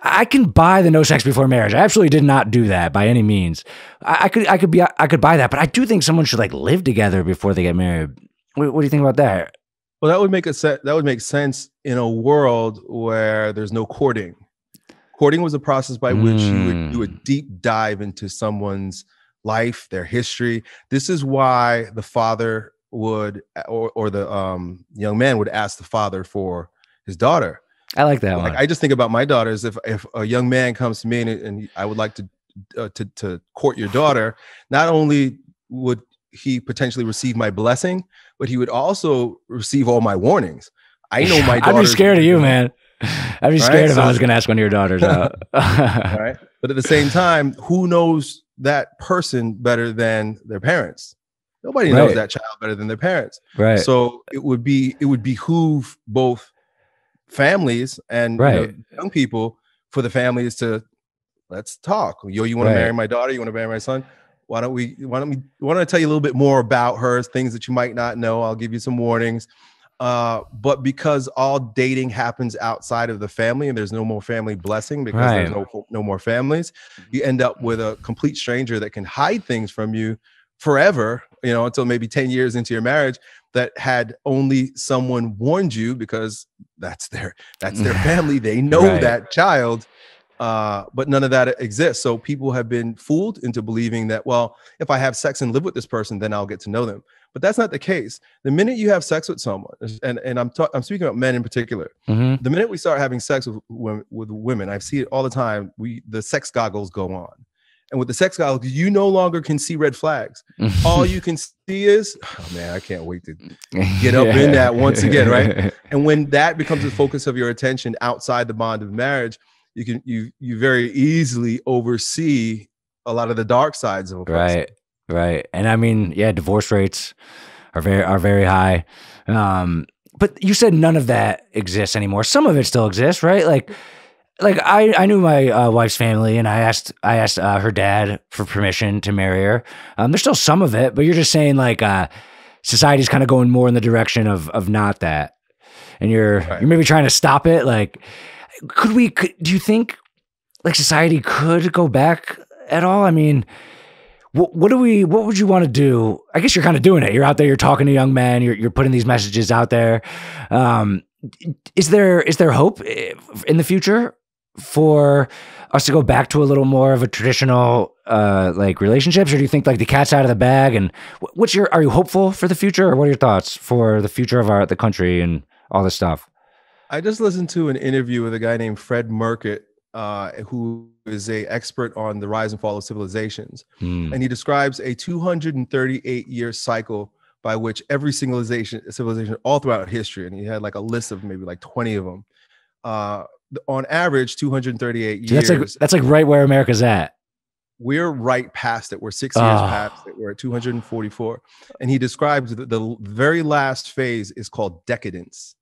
I can buy the no sex before marriage. I absolutely did not do that by any means. I could buy that, but I do think someone should like live together before they get married. What do you think about that? Well, that would make sense in a world where there's no courting. Courting was a process by which you would do a deep dive into someone's life, their history. This is why the father would, or the young man would ask the father for his daughter. I like that one. I just think about my daughters. If a young man comes to me and I would like to court your daughter, not only would he potentially receive my blessing, but he would also receive all my warnings. I know my daughters. I'd be scared of you, man. I'd be scared if I was going to ask one of your daughters out. Right. But at the same time, who knows that person better than their parents? Nobody knows that child better than their parents. Right. So it would behoove both families and young people for the families to let's talk. You want to marry my daughter? You want to marry my son? Why don't I tell you a little bit more about her, things that you might not know? I'll give you some warnings. But because all dating happens outside of the family and there's no more family blessing because there's no more families, you end up with a complete stranger that can hide things from you forever, until maybe 10 years into your marriage, that had only someone warned you because that's their family. They know that child. But none of that exists. So people have been fooled into believing that, well, if I have sex and live with this person, then I'll get to know them. But that's not the case. The minute you have sex with someone, and I'm speaking about men in particular, the minute we start having sex with women, I see it all the time. The sex goggles go on. And with the sex goggles, you no longer can see red flags. All you can see is, oh man, I can't wait to get up in that once again, right? And when that becomes the focus of your attention outside the bond of marriage, you very easily oversee a lot of the dark sides of a person. Right. And I mean, divorce rates are very high. But you said none of that exists anymore. Some of it still exists, right? Like I knew my wife's family, and I asked her dad for permission to marry her. There's still some of it, but you're just saying like society's kind of going more in the direction of not that, and you're maybe trying to stop it. Like, do you think like society could go back at all? I mean, what would you want to do? I guess you're kind of doing it. You're out there, you're talking to young men, you're putting these messages out there. Is there hope in the future for us to go back to a little more of a traditional like relationships, or do you think like the cat's out of the bag? And are you hopeful for the future, or what are your thoughts for the future of the country and all this stuff? I just listened to an interview with a guy named Fred Merkett, who is an expert on the rise and fall of civilizations. And he describes a 238-year cycle by which every civilization all throughout history, and he had like a list of maybe like 20 of them. On average, 238 years. That's like right where America's at. We're right past it. We're 6 years past it. We're at 244. And he describes the very last phase is called decadence.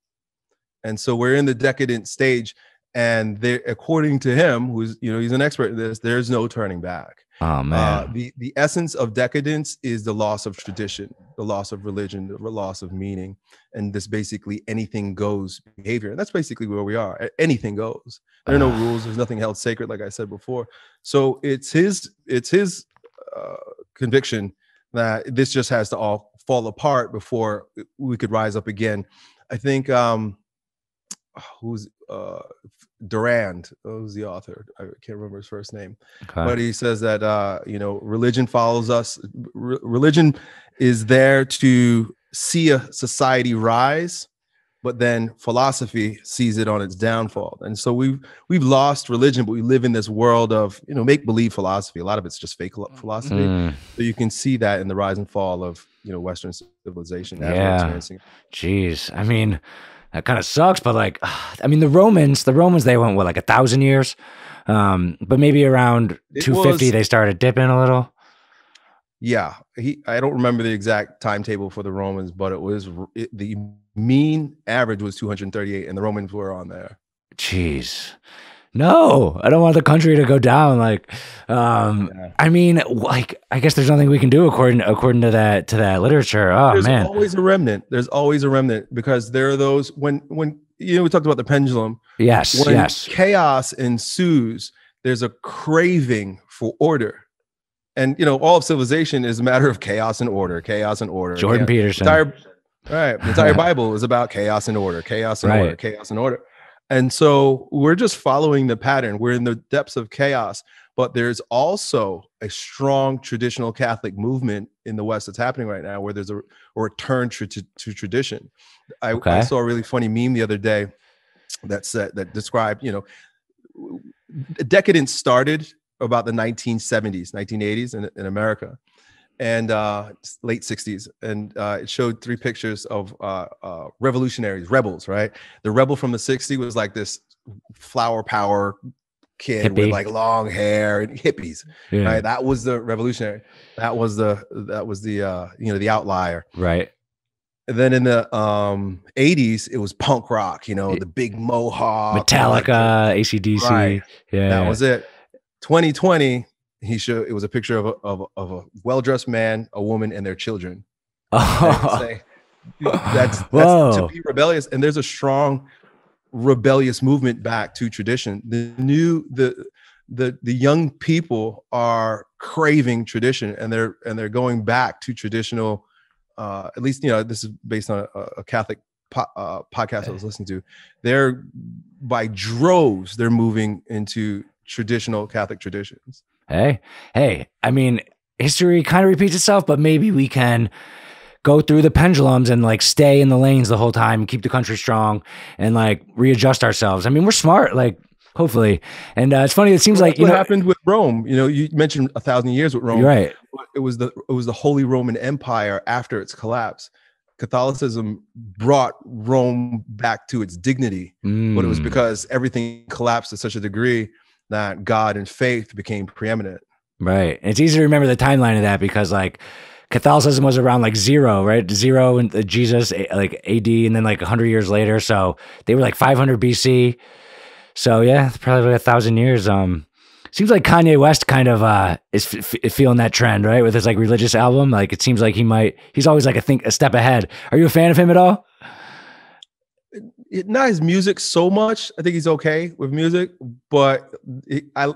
And so we're in the decadent stage, and according to him, who's he's an expert in this, there's no turning back. Oh man. The essence of decadence is the loss of tradition. the loss of religion, the loss of meaning, and this basically anything goes behavior. And that's basically where we are. Anything goes. There are no rules. There's nothing held sacred, like I said before. So it's his conviction that this just has to all fall apart before we could rise up again. I think who's Durand, who's the author? I can't remember his first name, but he says that religion follows us. Religion is there to see a society rise, but then philosophy sees it on its downfall. And so we've lost religion, but we live in this world of make-believe philosophy. A lot of it's just fake philosophy. So you can see that in the rise and fall of Western civilization. Yeah. Jeez. I mean, that kind of sucks, but the Romans, they went what, like 1,000 years, but maybe around 250 they started dipping a little. Yeah, I don't remember the exact timetable for the Romans, but the mean average was 238, and the Romans were on there. Jeez. No, I don't want the country to go down. I mean, I guess there's nothing we can do according to that literature. There's always a remnant. There's always a remnant, because there are those when we talked about the pendulum. Yes. When chaos ensues, there's a craving for order. And all of civilization is a matter of chaos and order, chaos and order. Jordan Peterson. The entire Bible is about chaos and order, chaos and order, chaos and order. And so we're just following the pattern. We're in the depths of chaos, but there's also a strong traditional Catholic movement in the West that's happening right now, where there's a return to tradition. I saw a really funny meme the other day that described, decadence started about the 1970s, 1980s in America, and late 60s. And it showed 3 pictures of revolutionaries, rebels, right? The rebel from the 60s was like this flower power kid with like long hair and hippies, right? That was the revolutionary. That was the the outlier. Right. And then in the 80s, it was punk rock, the big mohawk. Metallica, AC/DC. Right. Yeah. That was it. 2020, it was a picture of a well-dressed man, a woman, and their children. That's to be rebellious. And there's a strong rebellious movement back to tradition. The young people are craving tradition, and they're going back to traditional. At least this is based on a Catholic podcast I was listening to. They're by droves. They're moving into traditional Catholic traditions. Hey, I mean, history kind of repeats itself, but maybe we can go through the pendulums and stay in the lanes the whole time, keep the country strong, and readjust ourselves. I mean, we're smart, hopefully. And it's funny. It seems like what happened with Rome. You mentioned 1,000 years with Rome. You're right. It was the Holy Roman Empire after its collapse. Catholicism brought Rome back to its dignity, but it was because everything collapsed to such a degree that God and faith became preeminent. Right. And it's easy to remember the timeline of that, because Catholicism was around 0, right? 0 and Jesus, AD, and then 100 years later. So they were 500 BC. So yeah, probably 1,000 years. Seems like Kanye West kind of is feeling that trend, right? With his religious album. It seems like he's always a step ahead. Are you a fan of him at all? Not his music so much. I think he's okay with music, but I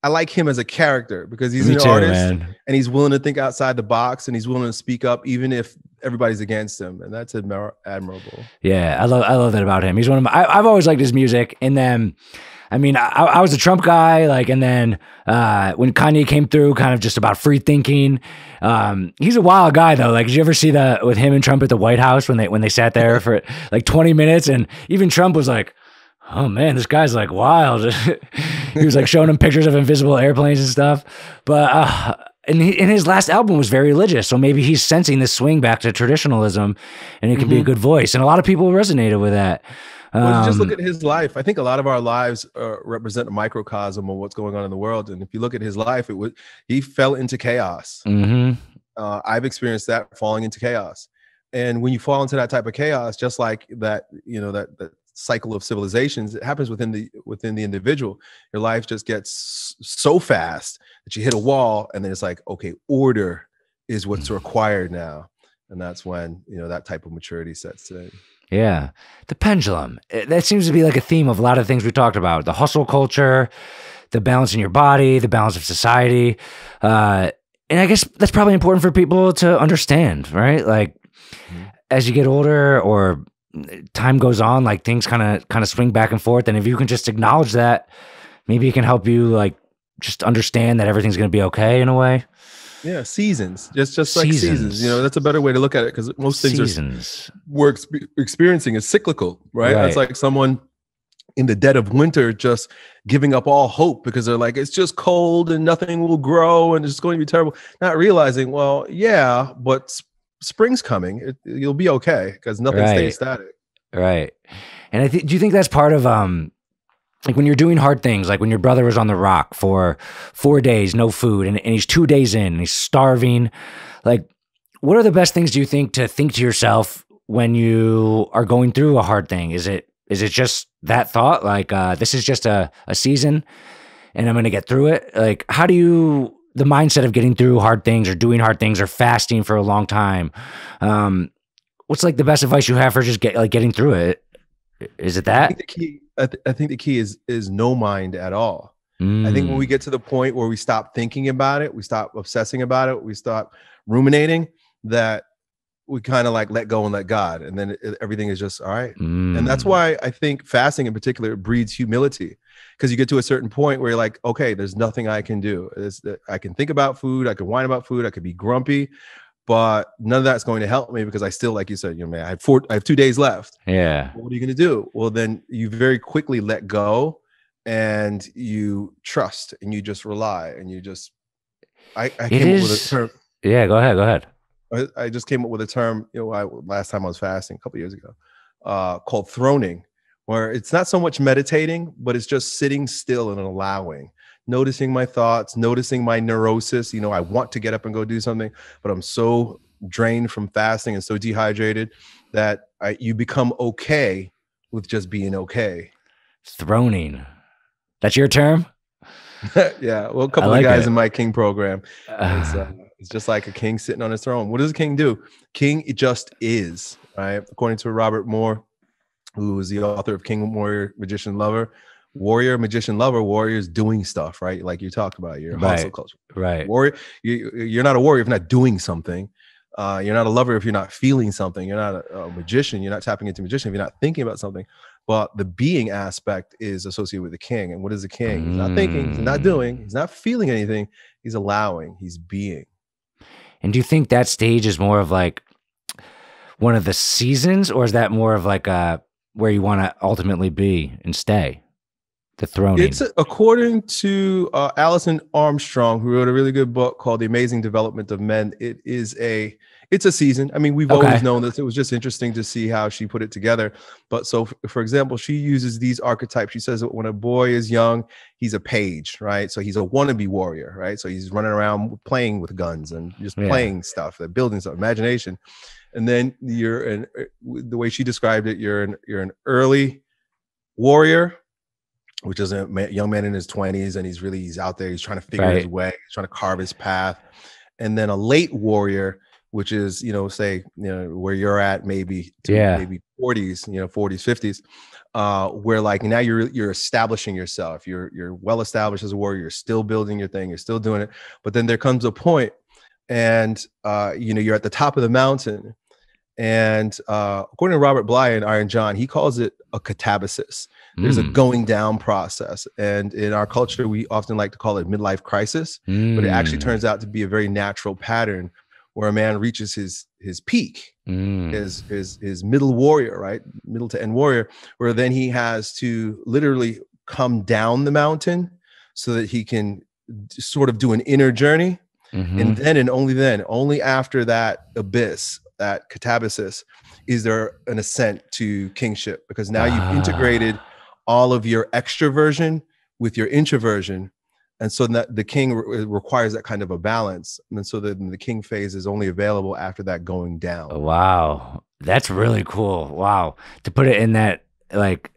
like him as a character, because he's an artist, man. And he's willing to think outside the box, and he's willing to speak up even if everybody's against him, and that's admirable. Yeah, I love that about him. He's one of I've always liked his music, and then I mean, I was a Trump guy, and then when Kanye came through, kind of just about free thinking. He's a wild guy though. Did you ever see that with him and Trump at the White House when they sat there for 20 minutes, and even Trump was like, "Oh man, this guy's wild." He was showing him pictures of invisible airplanes and stuff. But and his last album was very religious, so maybe he's sensing this swing back to traditionalism, and it can be a good voice. And a lot of people resonated with that. Well, just look at his life. I think a lot of our lives represent a microcosm of what's going on in the world. And if you look at his life, he fell into chaos. I've experienced that, falling into chaos. And when you fall into that type of chaos, just like that, that cycle of civilizations, it happens within the individual. Your life just gets so fast that you hit a wall, and then it's okay, order is what's required now. And that's when, that type of maturity sets in. Yeah. The pendulum. That seems to be like a theme of a lot of things we talked about. The hustle culture, the balance in your body, the balance of society. And I guess that's probably important for people to understand, right? Like as you get older or time goes on, like things kind of swing back and forth. And if you can just acknowledge that, maybe it can help you like just understand that everything's going to be okay in a way. Yeah, seasons, just like seasons. That's a better way to look at it, because most things we're experiencing is cyclical, right? That's like someone in the dead of winter just giving up all hope because they're like, it's just cold and nothing will grow and it's going to be terrible. Not realizing, well, yeah, but spring's coming. You'll be okay because nothing stays static. Right. And do you think that's part of like when you're doing hard things, like when your brother was on the rock for 4 days, no food, and he's 2 days in and he's starving. Like, what are the best things do you think to yourself when you are going through a hard thing? Is it just that thought? Like, this is just a season and I'm going to get through it. Like, how do you, the mindset of getting through hard things or doing hard things or fasting for a long time? What's like the best advice you have for just getting through it? Is it that? I think the key is no mind at all. I think when we get to the point where we stop thinking about it, we stop obsessing about it, we stop ruminating, that we kind of like let go and let God, and then everything is just all right. And that's why I think fasting in particular breeds humility, because you get to a certain point where you're like, okay, there's nothing I can do. I can think about food, I can whine about food, I could be grumpy, but none of that's going to help me because I still, like you said, man, I have 2 days left. Yeah. What are you going to do? Well, then you very quickly let go and you trust and you just rely and you just, I came up with a term. Yeah, go ahead. I just came up with a term, last time I was fasting a couple of years ago, called throning, where it's not so much meditating, but it's just sitting still and allowing. Noticing my thoughts, noticing my neurosis. I want to get up and go do something, but I'm so drained from fasting and so dehydrated that you become okay with just being okay. Throning. That's your term? Yeah. Well, a couple of guys in my king program. It's just like a king sitting on his throne. What does a king do? King, it just is, right? According to Robert Moore, who is the author of King, Warrior, Magician, Lover. Warrior, magician, lover. Warrior is doing stuff, right? Like you talk about your hustle culture. Right. Warrior, you're not a warrior if you're not doing something. You're not a lover if you're not feeling something. You're not a magician. You're not tapping into magician if you're not thinking about something. But the being aspect is associated with the king. And what is the king? He's not thinking. He's not doing. He's not feeling anything. He's allowing. He's being. And do you think that stage is more of like one of the seasons, or is that more of like where you want to ultimately be and stay? The throning. It's according to Alison Armstrong, who wrote a really good book called The Amazing Development of Men. It's a season. I mean, we've always known this. It was just interesting to see how she put it together. But so, for example, she uses these archetypes. She says that when a boy is young, he's a page, right? So he's a wannabe warrior, right? So he's running around playing with guns and just playing stuff, building stuff, imagination. And then the way she described it, you're an early warrior, which is a young man in his 20s, and he's out there, he's trying to figure his way, he's trying to carve his path. And then a late warrior, which is, where you're at, maybe 40s, 40s, 50s, where like now you're establishing yourself, you're well established as a warrior, you're still building your thing, you're still doing it. But then there comes a point and you're at the top of the mountain. And according to Robert Bly in Iron John, he calls it a catabasis. There's a going down process. And in our culture, we often like to call it midlife crisis, but it actually turns out to be a very natural pattern where a man reaches his peak, his middle warrior, right? Middle to end warrior, where then he has to literally come down the mountain so that he can sort of do an inner journey. And then, and only after that abyss, that catabasis, is there an ascent to kingship, because now you've integrated all of your extroversion with your introversion. And so that the king requires that kind of a balance. And so then the king phase is only available after that going down. Wow. That's really cool. Wow. To put it in that like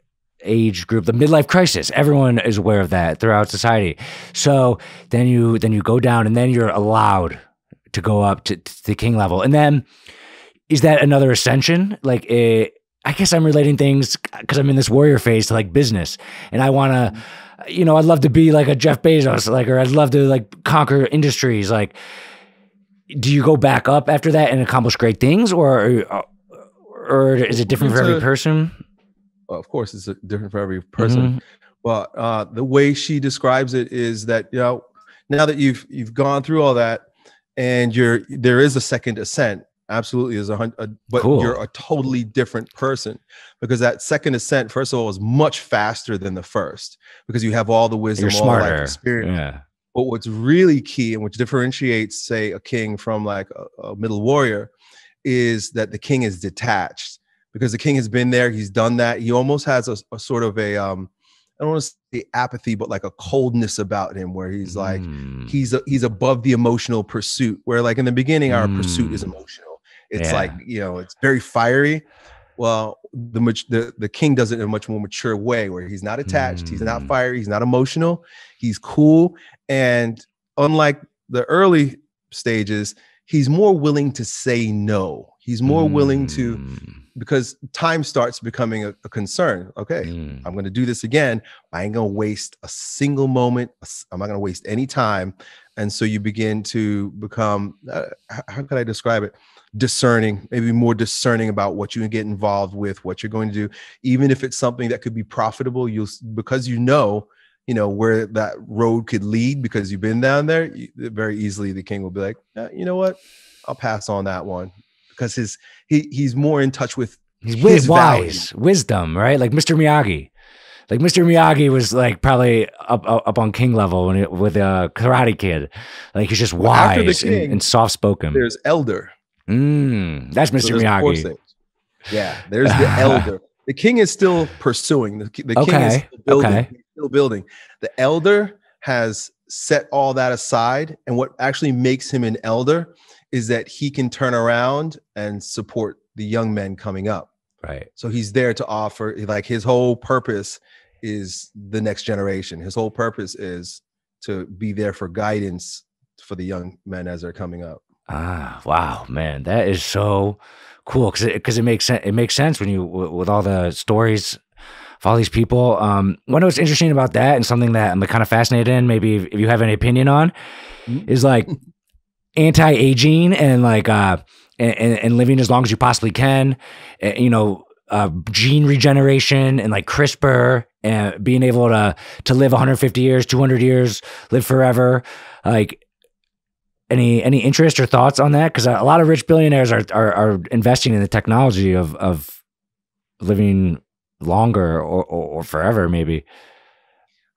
age group, the midlife crisis, everyone is aware of that throughout society. So then you go down and then you're allowed to go up to the king level. And then is that another ascension? Like, I guess I'm relating things because I'm in this warrior phase to like business, and I want to, I'd love to be like a Jeff Bezos, like, or I'd love to like conquer industries. Like, do you go back up after that and accomplish great things, or is it different for every person? Well, of course, it's different for every person. But the way she describes it is that, now that you've gone through all that, and there is a second ascent. Absolutely is but cool. You're a totally different person, because that second ascent, first of all, is much faster than the first, because you have all the wisdom, you're all smarter. life experience. Yeah. But what's really key, and which differentiates, say, a king from like a middle warrior, is that the king is detached, because the king has been there, he's done that. He almost has a sort of a I don't want to say apathy, but like a coldness about him, where he's like he's above the emotional pursuit. Where like in the beginning, our pursuit is emotional. It's like, it's very fiery. Well, the king does it in a much more mature way, where he's not attached, he's not fiery, he's not emotional, he's cool. And unlike the early stages, he's more willing to say no. He's more willing to, because time starts becoming a concern. Okay, I'm going to do this again. I ain't going to waste a single moment. I'm not going to waste any time. And so you begin to become, how can I describe it? Discerning, maybe more discerning about what you get involved with, what you're going to do, even if it's something that could be profitable. Because you know where that road could lead, because you've been down there. Very easily, the king will be like, you know what? I'll pass on that one, because he's more in touch with his wise wisdom, right? Like Mr. Miyagi. Like Mr. Miyagi was like probably up on king level with a Karate Kid. Like he's just wise and soft spoken. There's elder. That's Mr. Miyagi. Yeah, there's the elder. The king is still pursuing. The king is still building. He's still building. The elder has set all that aside, and what actually makes him an elder is that he can turn around and support the young men coming up. Right. So he's there to offer, like his whole purpose is the next generation. His whole purpose is to be there for guidance for the young men as they're coming up. Wow, man, that is so cool, because it makes sense. It makes sense when you with all the stories of all these people. One of what's interesting about that, and something that I'm kind of fascinated in, maybe if you have any opinion on, is like anti-aging and like and living as long as you possibly can. Gene regeneration and like CRISPR and being able to live 150 years, 200 years, live forever. Like. Any interest or thoughts on that? Because a lot of rich billionaires are investing in the technology of living longer or forever, maybe.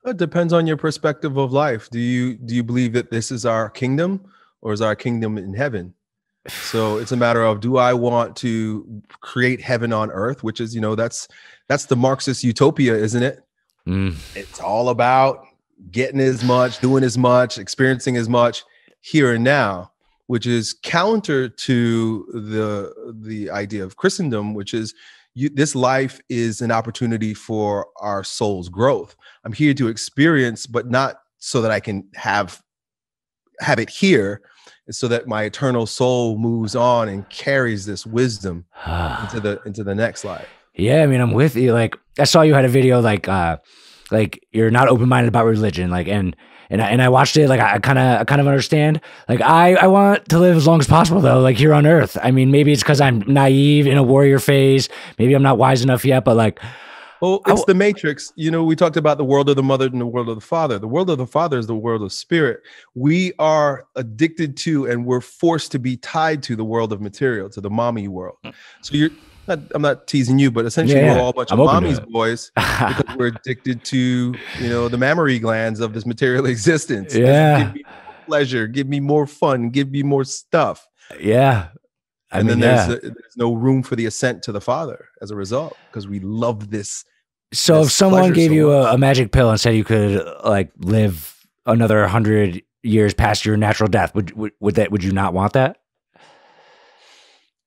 It depends on your perspective of life. Do you believe that this is our kingdom, or is our kingdom in heaven? So it's a matter of, do I want to create heaven on earth, which is, that's the Marxist utopia, isn't it? It's all about getting as much, doing as much, experiencing as much here and now, which is counter to the idea of Christendom, which is this life is an opportunity for our soul's growth. I'm here to experience, but not so that I can have it here. It's so that my eternal soul moves on and carries this wisdom into the next life. Yeah, I mean, I'm with you. Like, I saw you had a video like you're not open-minded about religion, like and I watched it. Like I kind of understand. Like I want to live as long as possible, though. Like here on Earth. I mean, maybe it's because I'm naive in a warrior phase. Maybe I'm not wise enough yet. But like, well, it's the Matrix. We talked about the world of the mother and the world of the father. The world of the father is the world of spirit. We are addicted to, and we're forced to be tied to the world of material, to the mommy world. So I'm not teasing you, but essentially we're all a bunch of mommy's boys because we're addicted to, the mammary glands of this material existence. Yeah. Give me more pleasure, give me more fun, give me more stuff. Yeah. There's no room for the ascent to the Father as a result, because we love this. So if someone gave you a magic pill and said you could like live another 100 years past your natural death, would you not want that?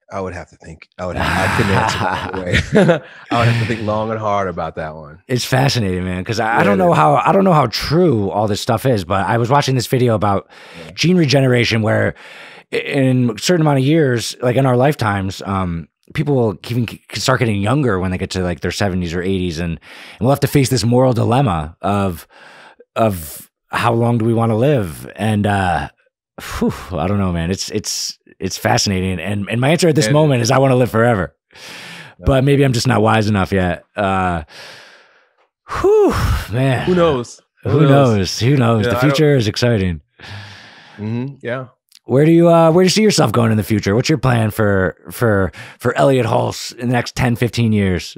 I would have to think. I couldn't answer that way. I would have to think long and hard about that one. It's fascinating, man, because I don't know how true all this stuff is, but I was watching this video about gene regeneration, where in a certain amount of years, like in our lifetimes, people will even start getting younger when they get to like their 70s or 80s, and we'll have to face this moral dilemma of how long do we want to live? And I don't know, man. It's fascinating, and my answer at this moment is I want to live forever, but maybe I'm just not wise enough yet. Man, who knows? Who knows? Yeah, the future is exciting. Yeah. Where do you see yourself going in the future? What's your plan for Elliott Hulse in the next 10, 15 years?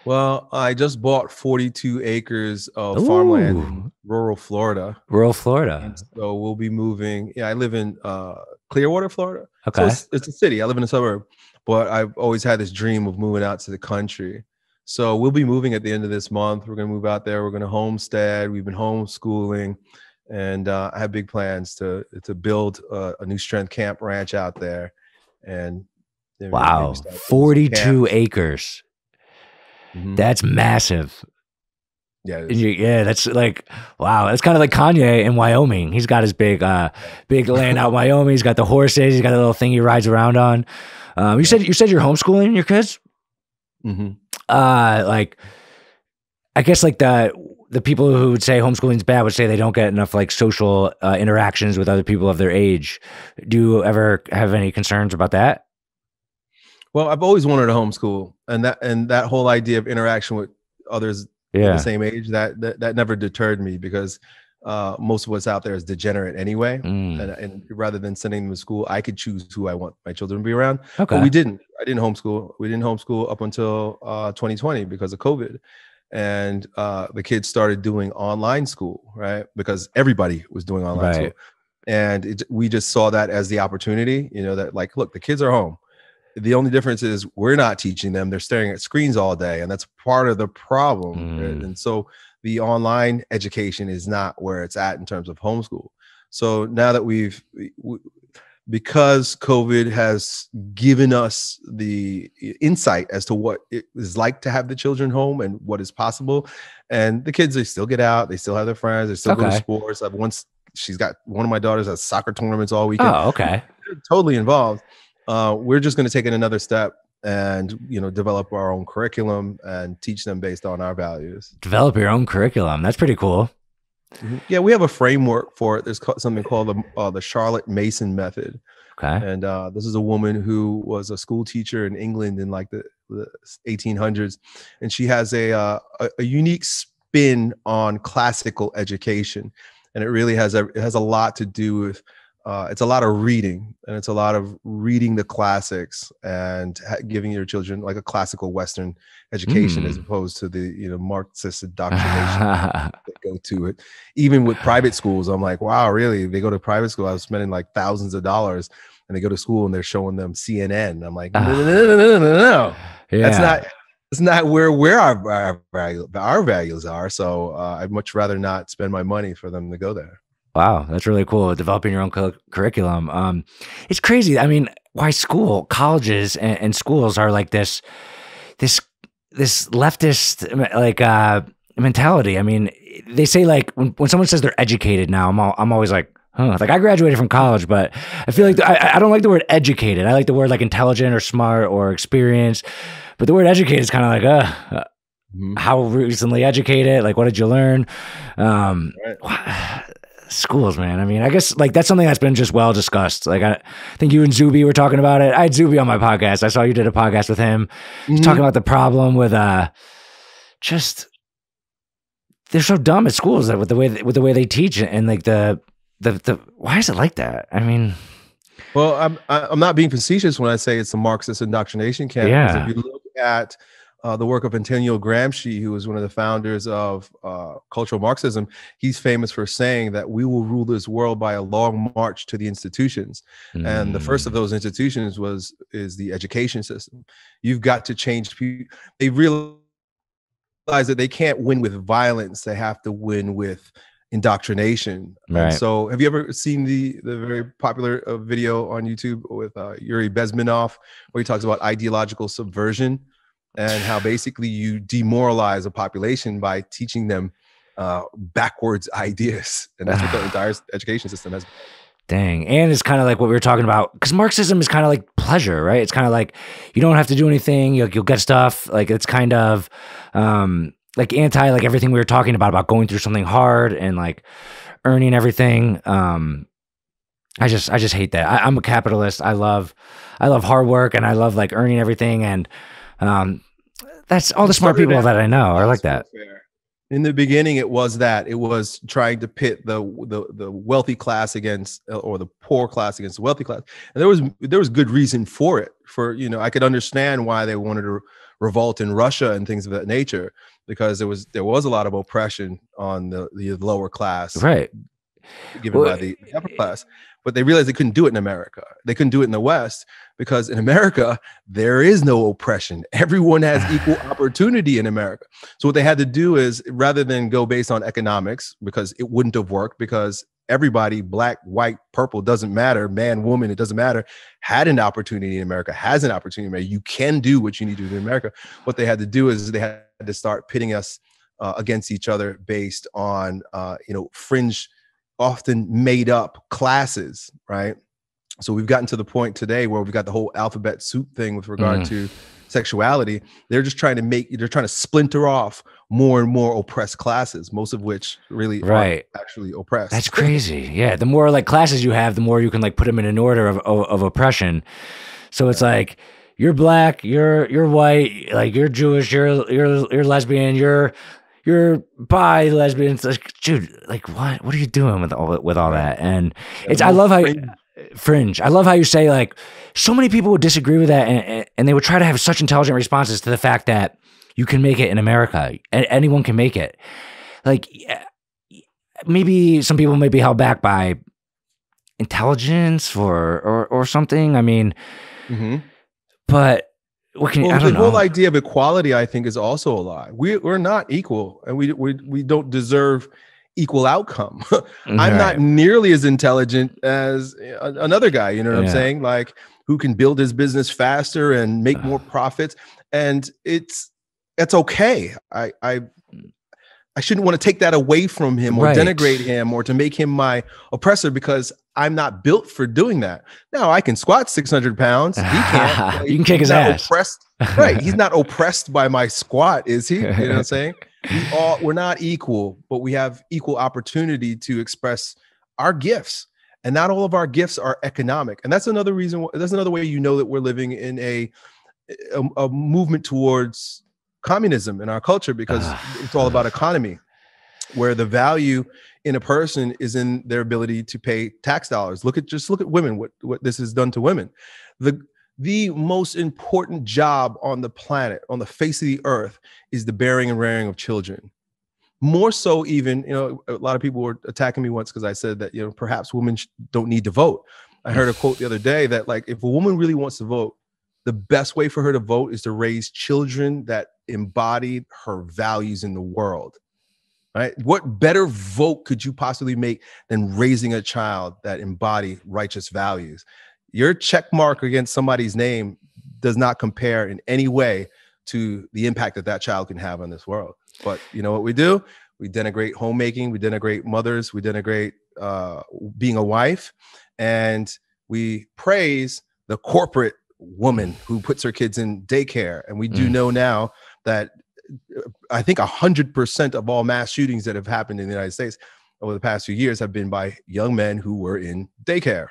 Well, I just bought 42 acres of farmland in rural Florida. And so we'll be moving. Yeah, I live in Clearwater, Florida. Okay. So it's a city. I live in a suburb, but I've always had this dream of moving out to the country. So we'll be moving at the end of this month. We're going to move out there. We're going to homestead. We've been homeschooling. And I have big plans to build a new strength camp ranch out there. And wow, 42 acres. That's massive. Yeah, that's like, wow. That's kind of like Kanye in Wyoming. He's got his big land out in Wyoming. He's got the horses. He's got a little thing he rides around on. You said you're homeschooling your kids. Like, I guess like the people who would say homeschooling's bad would say they don't get enough like social interactions with other people of their age. Do you ever have any concerns about that? Well, I've always wanted to homeschool, and that whole idea of interaction with others the same age, that never deterred me, because most of what's out there is degenerate anyway. And rather than sending them to school, I could choose who I want my children to be around. Okay. But I didn't homeschool. We didn't homeschool up until 2020 because of COVID. And the kids started doing online school, right? Because everybody was doing online school. And we just saw that as the opportunity, that like, look, the kids are home. The only difference is we're not teaching them. They're staring at screens all day. And that's part of the problem. Right? And so the online education is not where it's at in terms of homeschool. So now that because COVID has given us the insight as to what it is like to have the children home and what is possible. And the kids, they still get out. They still have their friends. They still go to sports. She's got one of my daughters has soccer tournaments all weekend. Oh, okay. They're totally involved. We're just going to take it another step and, develop our own curriculum and teach them based on our values. Develop your own curriculum. That's pretty cool. Mm-hmm. Yeah, we have a framework for it. There's something called the Charlotte Mason method. Okay. And this is a woman who was a school teacher in England in like the 1800s. And she has a unique spin on classical education. And it really has a lot to do with, it's a lot of reading, and it's a lot of reading the classics and giving your children like a classical Western education as opposed to the Marxist indoctrination that go to it. Even with private schools, I'm like, wow, really? They go to private school. I was spending like thousands of dollars, and they go to school and they're showing them CNN. I'm like, no. Yeah. That's not where our values are. So I'd much rather not spend my money for them to go there. Wow, that's really cool. Developing your own curriculum. It's crazy. I mean, why colleges and schools are like this leftist like mentality. I mean, they say like when someone says they're educated now, I'm always like, huh. Like I graduated from college, but I feel like I don't like the word educated. I like the word like intelligent or smart or experienced. But the word educated is kind of like how recently educated. Like what did you learn? Schools, man. I mean, I guess like that's something that's been just well discussed. Like I think you and Zuby were talking about it. I had Zuby on my podcast. I saw you did a podcast with him. He's talking about the problem with just they're so dumb at schools that with the way they teach and like the why is it like that? I mean, well, I'm not being facetious when I say it's a Marxist indoctrination camp. Yeah. If you look at the work of Antonio Gramsci, who was one of the founders of cultural Marxism, he's famous for saying that we will rule this world by a long march to the institutions. And the first of those institutions is the education system. You've got to change people. They realize that they can't win with violence. They have to win with indoctrination. Right. And so have you ever seen the very popular video on YouTube with Yuri Bezmenov, where he talks about ideological subversion and how basically you demoralize a population by teaching them backwards ideas? And that's what the entire education system has. Dang. And it's kind of like what we were talking about, because Marxism is kind of like pleasure, right? It's kind of like you don't have to do anything. You'll get stuff. Like it's kind of like anti, like everything we were talking about going through something hard and like earning everything. I just hate that. I'm a capitalist. I love hard work, and I love like earning everything. And that's all the smart people that I know are like that. In the beginning, it was trying to pit the wealthy class against, or the poor class against the wealthy class. And there was good reason for it. I could understand why they wanted to revolt in Russia and things of that nature, because there was a lot of oppression on the lower class, right, given by the upper class. But they realized they couldn't do it in America. They couldn't do it in the West, because in America, there is no oppression. Everyone has equal opportunity in America. So what they had to do is, rather than go based on economics, because it wouldn't have worked, because everybody, black, white, purple, doesn't matter, man, woman, it doesn't matter, had an opportunity in America, has an opportunity in America. You can do what you need to do in America. What they had to do is they had to start pitting us against each other based on, fringe, often made up classes, right? So we've gotten to the point today where we've got the whole alphabet soup thing with regard to sexuality. They're just trying to splinter off more and more oppressed classes, most of which really aren't actually oppressed. That's crazy. Yeah. The more like classes you have, the more you can like put them in an order of oppression. So it's like, you're black, you're white, like you're Jewish, you're lesbian, you're bi, lesbian. It's like, dude, like what are you doing with all that? And I love how fringe. I love how you say like so many people would disagree with that, and they would try to have such intelligent responses to the fact that you can make it in America. Anyone can make it. Like maybe some people may be held back by intelligence or something. I mean, but what can I don't know. The whole idea of equality, I think, is also a lie. We're not equal, and we don't deserve equal outcome. I'm not nearly as intelligent as another guy, you know what I'm saying? Like, who can build his business faster and make more profits. And it's okay. I shouldn't want to take that away from him or denigrate him or to make him my oppressor, because I'm not built for doing that. Now, I can squat 600 pounds. He can't. You can kick his ass. Right. He's not oppressed by my squat, is he? You know what I'm saying? We're not equal, but we have equal opportunity to express our gifts. And not all of our gifts are economic. And that's another reason. That's another way you know that we're living in a movement towards communism in our culture, because it's all about economy, where the value in a person is in their ability to pay tax dollars. Look at women, what this has done to women. The most important job on the planet, on the face of the earth, is the bearing and rearing of children. More so even, a lot of people were attacking me once because I said that, perhaps women don't need to vote. I heard a quote the other day that, like, if a woman really wants to vote, the best way for her to vote is to raise children that embody her values in the world, right? What better vote could you possibly make than raising a child that embody righteous values? Your check mark against somebody's name does not compare in any way to the impact that child can have on this world. But you know what we do? We denigrate homemaking, we denigrate mothers, we denigrate being a wife, and we praise the corporate woman who puts her kids in daycare. And we do know now that I think 100% of all mass shootings that have happened in the United States over the past few years have been by young men who were in daycare.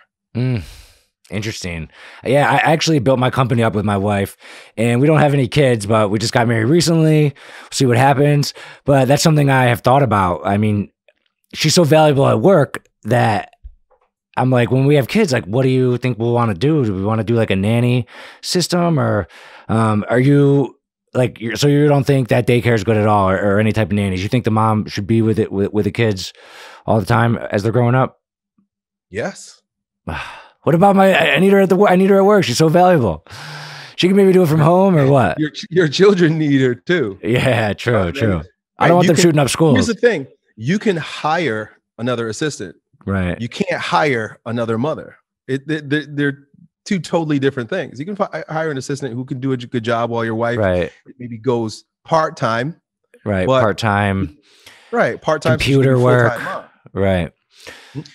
Interesting. Yeah, I actually built my company up with my wife, and we don't have any kids, but we just got married recently. We'll see what happens. But that's something I have thought about. I mean, she's so valuable at work that I'm like, when we have kids, like, what do you think we'll want to do? Do we want to do like a nanny system, or are you like, so you don't think that daycare is good at all, or any type of nannies? You think the mom should be with the kids all the time as they're growing up? Yes. What about I need her at work. She's so valuable. She can maybe do it from home, or what? Your children need her too. Yeah, true. I don't want them shooting up schools. Here's the thing. You can hire another assistant. Right. You can't hire another mother. They're two totally different things. You can hire an assistant who can do a good job while your wife maybe goes part-time. Right. Part-time. Right. Part-time. Computer work. Right.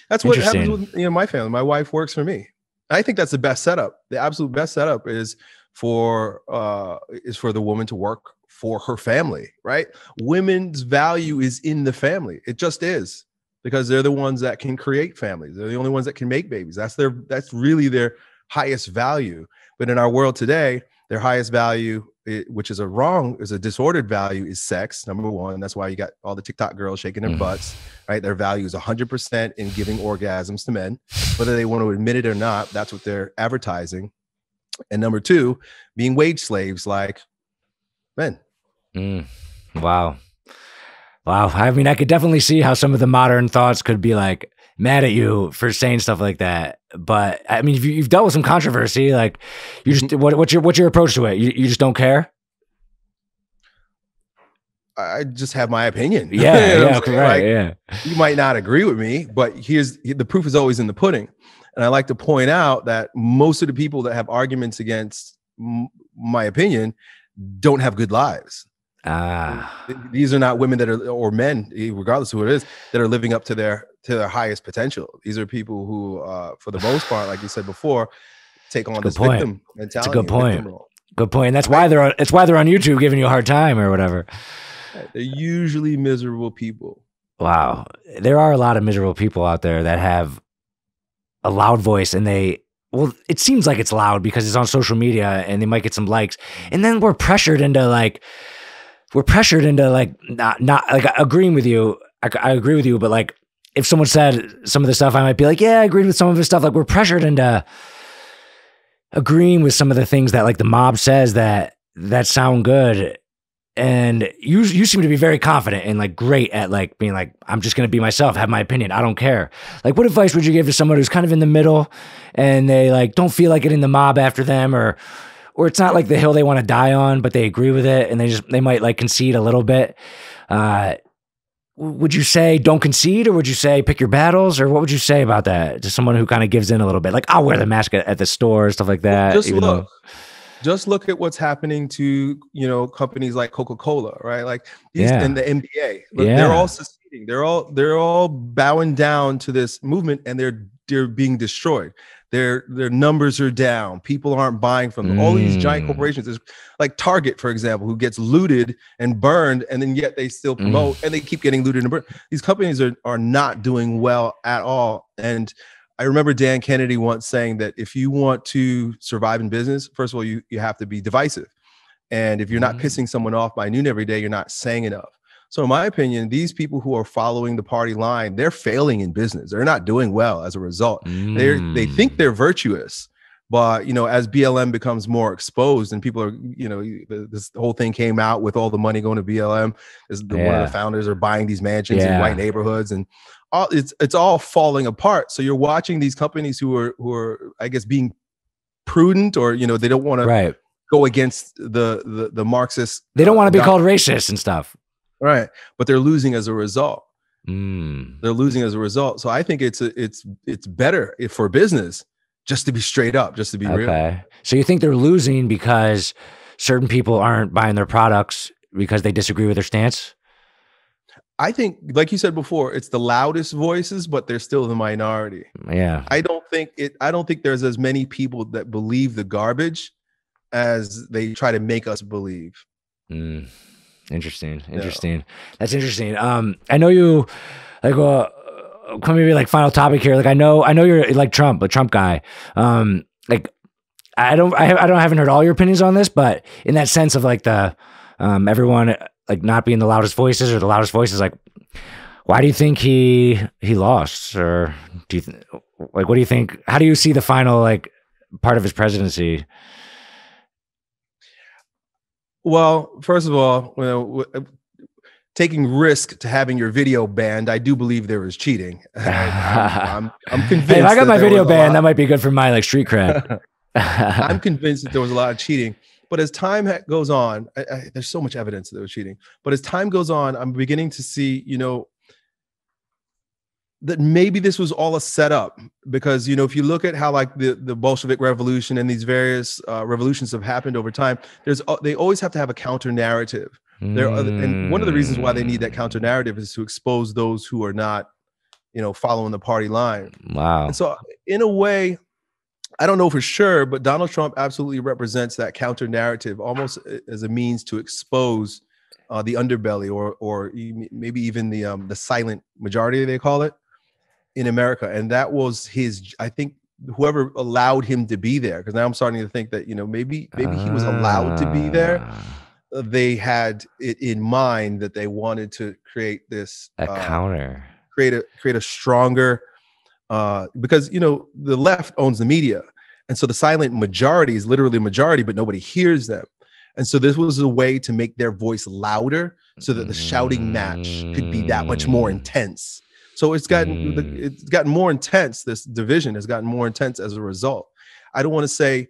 That's what happens with my family. My wife works for me. I think that's the best setup. The absolute best setup is for the woman to work for her family, right? Women's value is in the family. It just is, because they're the ones that can create families. They're the only ones that can make babies. That's really their highest value. But in our world today, their highest value, which is a disordered value, is sex. Number one. That's why you got all the TikTok girls shaking their butts, right? Their value is 100% in giving orgasms to men, whether they want to admit it or not. That's what they're advertising. And number two, being wage slaves like men. Wow. I mean, I could definitely see how some of the modern thoughts could be like mad at you for saying stuff like that. But I mean, you've dealt with some controversy. Like, you just what's your approach to it? You just don't care? I just have my opinion. Yeah, right. Yeah. You might not agree with me, but the proof is always in the pudding. And I like to point out that most of the people that have arguments against my opinion don't have good lives. These are not women or men, regardless of who it is, that are living up to their highest potential. These are people who, for the most part, like you said before, take on this victim mentality. That's a good point. Good point. And that's why they're on YouTube giving you a hard time or whatever. They're usually miserable people. Wow. There are a lot of miserable people out there that have a loud voice, and it seems like it's loud because it's on social media and they might get some likes. And then we're pressured into not like agreeing with you. I agree with you, but like if someone said some of the stuff, I might be like, yeah, I agreed with some of the stuff. Like, we're pressured into agreeing with some of the things that like the mob says that sound good. And you seem to be very confident and like great at like being like, I'm just going to be myself, have my opinion, I don't care. Like, what advice would you give to someone who's kind of in the middle and they like don't feel like getting the mob after them, or it's not like the hill they want to die on, but they agree with it and they might like concede a little bit? Would you say don't concede, or would you say pick your battles, or what would you say about that to someone who kind of gives in a little bit? Like, I'll wear the mask at the store, stuff like that. Just look at what's happening to, companies like Coca-Cola, right? Like these and the NBA. They're all seceding. They're all bowing down to this movement, and they're being destroyed. Their numbers are down. People aren't buying from them. All these giant corporations, there's like Target, for example, who gets looted and burned, and then yet they still promote and they keep getting looted and burned. These companies are not doing well at all. And I remember Dan Kennedy once saying that if you want to survive in business, first of all, you have to be divisive. And if you're not pissing someone off by noon every day, you're not saying enough. So in my opinion, these people who are following the party line, they're failing in business. They're not doing well as a result. They think they're virtuous, but as BLM becomes more exposed and people are, this whole thing came out with all the money going to BLM. One of the founders are buying these mansions in white neighborhoods, and it's all falling apart. So you're watching these companies who are I guess being prudent, or they don't want to go against the Marxist. They don't want to be called racist and stuff. Right. But they're losing as a result. They're losing as a result. So I think it's better for business just to be straight up, just to be real. So you think they're losing because certain people aren't buying their products because they disagree with their stance? I think, like you said before, it's the loudest voices, but they're still the minority. Yeah. I don't think there's as many people that believe the garbage as they try to make us believe. Interesting. That's interesting. I know you like maybe like final topic here. Like I know you're like Trump, a Trump guy. Like I haven't heard all your opinions on this, but in that sense of like the everyone like not being the loudest voices or the loudest voices, like why do you think he lost? Or do you what do you think? How do you see the final like part of his presidency? Well, first of all, taking risk to having your video banned, I do believe there was cheating. I'm convinced. Hey, if I got my video banned, that might be good for my like street cred. I'm convinced that there was a lot of cheating. But as time goes on, there's so much evidence that there was cheating. But as time goes on, I'm beginning to see, that maybe this was all a setup, because, you know, if you look at how like the Bolshevik Revolution and these various revolutions have happened over time, they always have to have a counter narrative. And one of the reasons why they need that counter narrative is to expose those who are not, you know, following the party line. Wow. And so in a way, I don't know for sure, but Donald Trump absolutely represents that counter narrative, almost as a means to expose the underbelly, or maybe even the silent majority, they call it, in America. And that was I think, whoever allowed him to be there, because now I'm starting to think that, you know, maybe he was allowed to be there. They had it in mind that they wanted to create this counter, create a stronger, because, you know, the left owns the media, and so the silent majority is literally a majority, but nobody hears them. And so this was a way to make their voice louder, so that the shouting match could be that much more intense. So it's gotten more intense. This division has gotten more intense as a result. I don't want to say,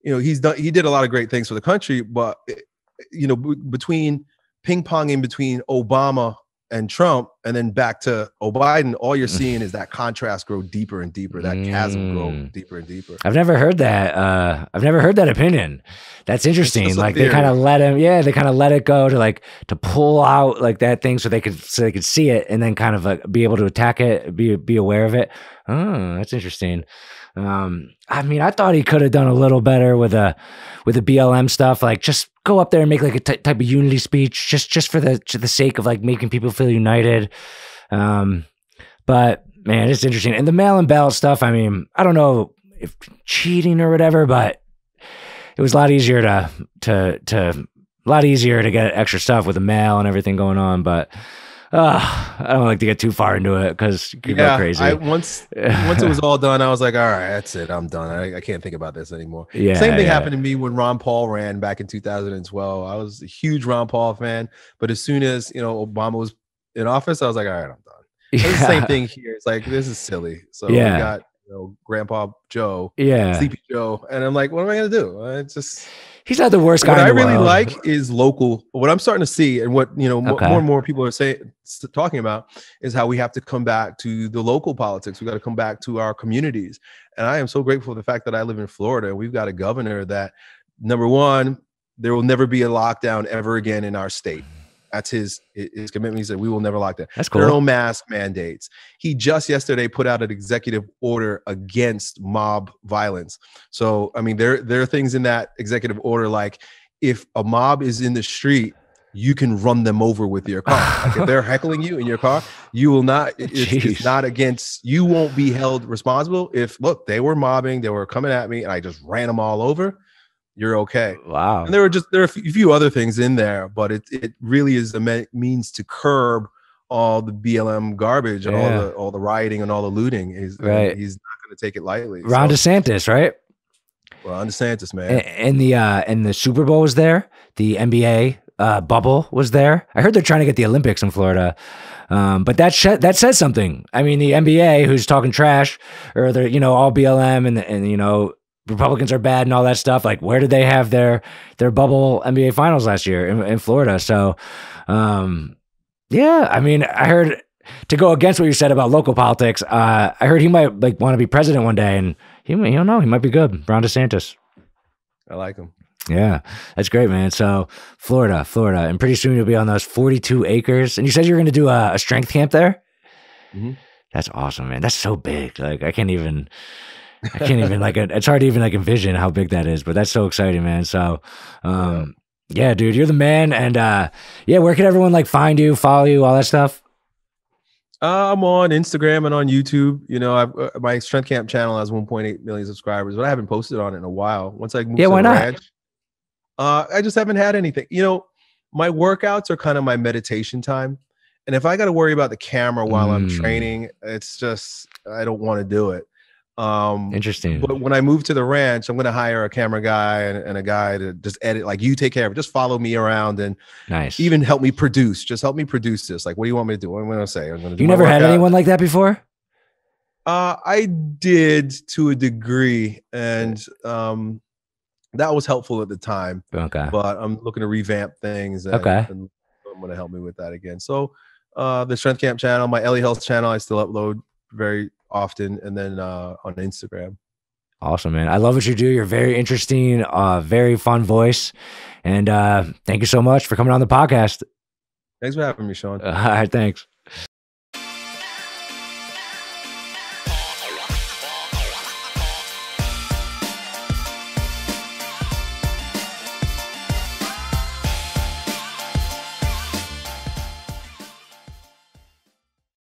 you know, he did a lot of great things for the country, but, you know, between ping-ponging between Obama and Trump, and then back to Biden, all you're seeing is that contrast grow deeper and deeper, that chasm grow deeper and deeper. I've never heard that. I've never heard that opinion. That's interesting. Like they kind of let him, they kind of let it go to pull out like that thing so they could see it, and then kind of like be able to attack it, be aware of it. Oh, that's interesting. I mean, I thought he could have done a little better with the BLM stuff. Like, just go up there and make like a type of unity speech, just for the sake of like making people feel united. But man, it's interesting. And the mail-in ballot stuff, I mean, I don't know if cheating or whatever, but it was a lot easier to get extra stuff with the mail and everything going on. But I don't like to get too far into it because you go crazy. Once it was all done, I was like, all right, that's it. I'm done. I can't think about this anymore. Yeah, Same thing happened to me when Ron Paul ran back in 2012. I was a huge Ron Paul fan, but as soon as, you know, Obama was in office, I was like, all right, I'm done. It's the same thing here. It's like, this is silly. So we got, you know, Grandpa Joe, Sleepy Joe, and I'm like, what am I gonna do? It's just, he's not the worst guy. What I really like is local. What I'm starting to see, and what, you know, more and more people are talking about, is how we have to come back to the local politics. We got to come back to our communities. And I am so grateful for the fact that I live in Florida, and we've got a governor that, number one, there will never be a lockdown ever again in our state. That's his commitment. He said, we will never lock down. That's cool. There are no mask mandates. He just yesterday put out an executive order against mob violence. So, I mean, there are things in that executive order, like if a mob is in the street, you can run them over with your car. Like if they're heckling you in your car, you will not, it's not against, you won't be held responsible. If, look, they were mobbing, they were coming at me, and I just ran them all over, you're okay. Wow. And there are a few other things in there, but it really is a means to curb all the BLM garbage and all the rioting and all the looting. He's not going to take it lightly. Ron DeSantis, right? Ron DeSantis, man. And the Super Bowl was there. The NBA bubble was there. I heard they're trying to get the Olympics in Florida. But that says something. I mean, the NBA, who's talking trash, or they're, you know, all BLM and you know, Republicans are bad and all that stuff. Like, where did they have their bubble NBA finals last year in Florida? So, yeah, I mean, I heard, to go against what you said about local politics, I heard he might like want to be president one day, and he might be good. Ron DeSantis. I like him. Yeah, that's great, man. So Florida, and pretty soon you'll be on those 42 acres. And you said you're going to do a strength camp there. Mm-hmm. That's awesome, man. That's so big. Like, I can't even like, it's hard to even like envision how big that is, but that's so exciting, man. So, yeah, dude, you're the man. And, where can everyone like find you, follow you, all that stuff? I'm on Instagram and on YouTube. You know, my Strength Camp channel has 1.8 million subscribers, but I haven't posted on it in a while. Once I move to the ranch, I just haven't had anything. You know, my workouts are kind of my meditation time. And if I got to worry about the camera while I'm training, it's just, I don't want to do it. Interesting. But when I move to the ranch, I'm going to hire a camera guy and a guy to just edit. Like, you take care of it. Just follow me around and even help me produce. Just help me produce this. Like, what do you want me to do? What am I going to say? I'm going to do. You never had anyone like that before? I did, to a degree, and that was helpful at the time. Okay. But I'm looking to revamp things. And, and I'm going to help me with that again. So the Strength Camp channel, my Elliott Hulse channel. I still upload very often, and then on Instagram. Awesome, man. I love what you do. You're very interesting, very fun voice. And thank you so much for coming on the podcast. Thanks for having me, Sean. All right, thanks.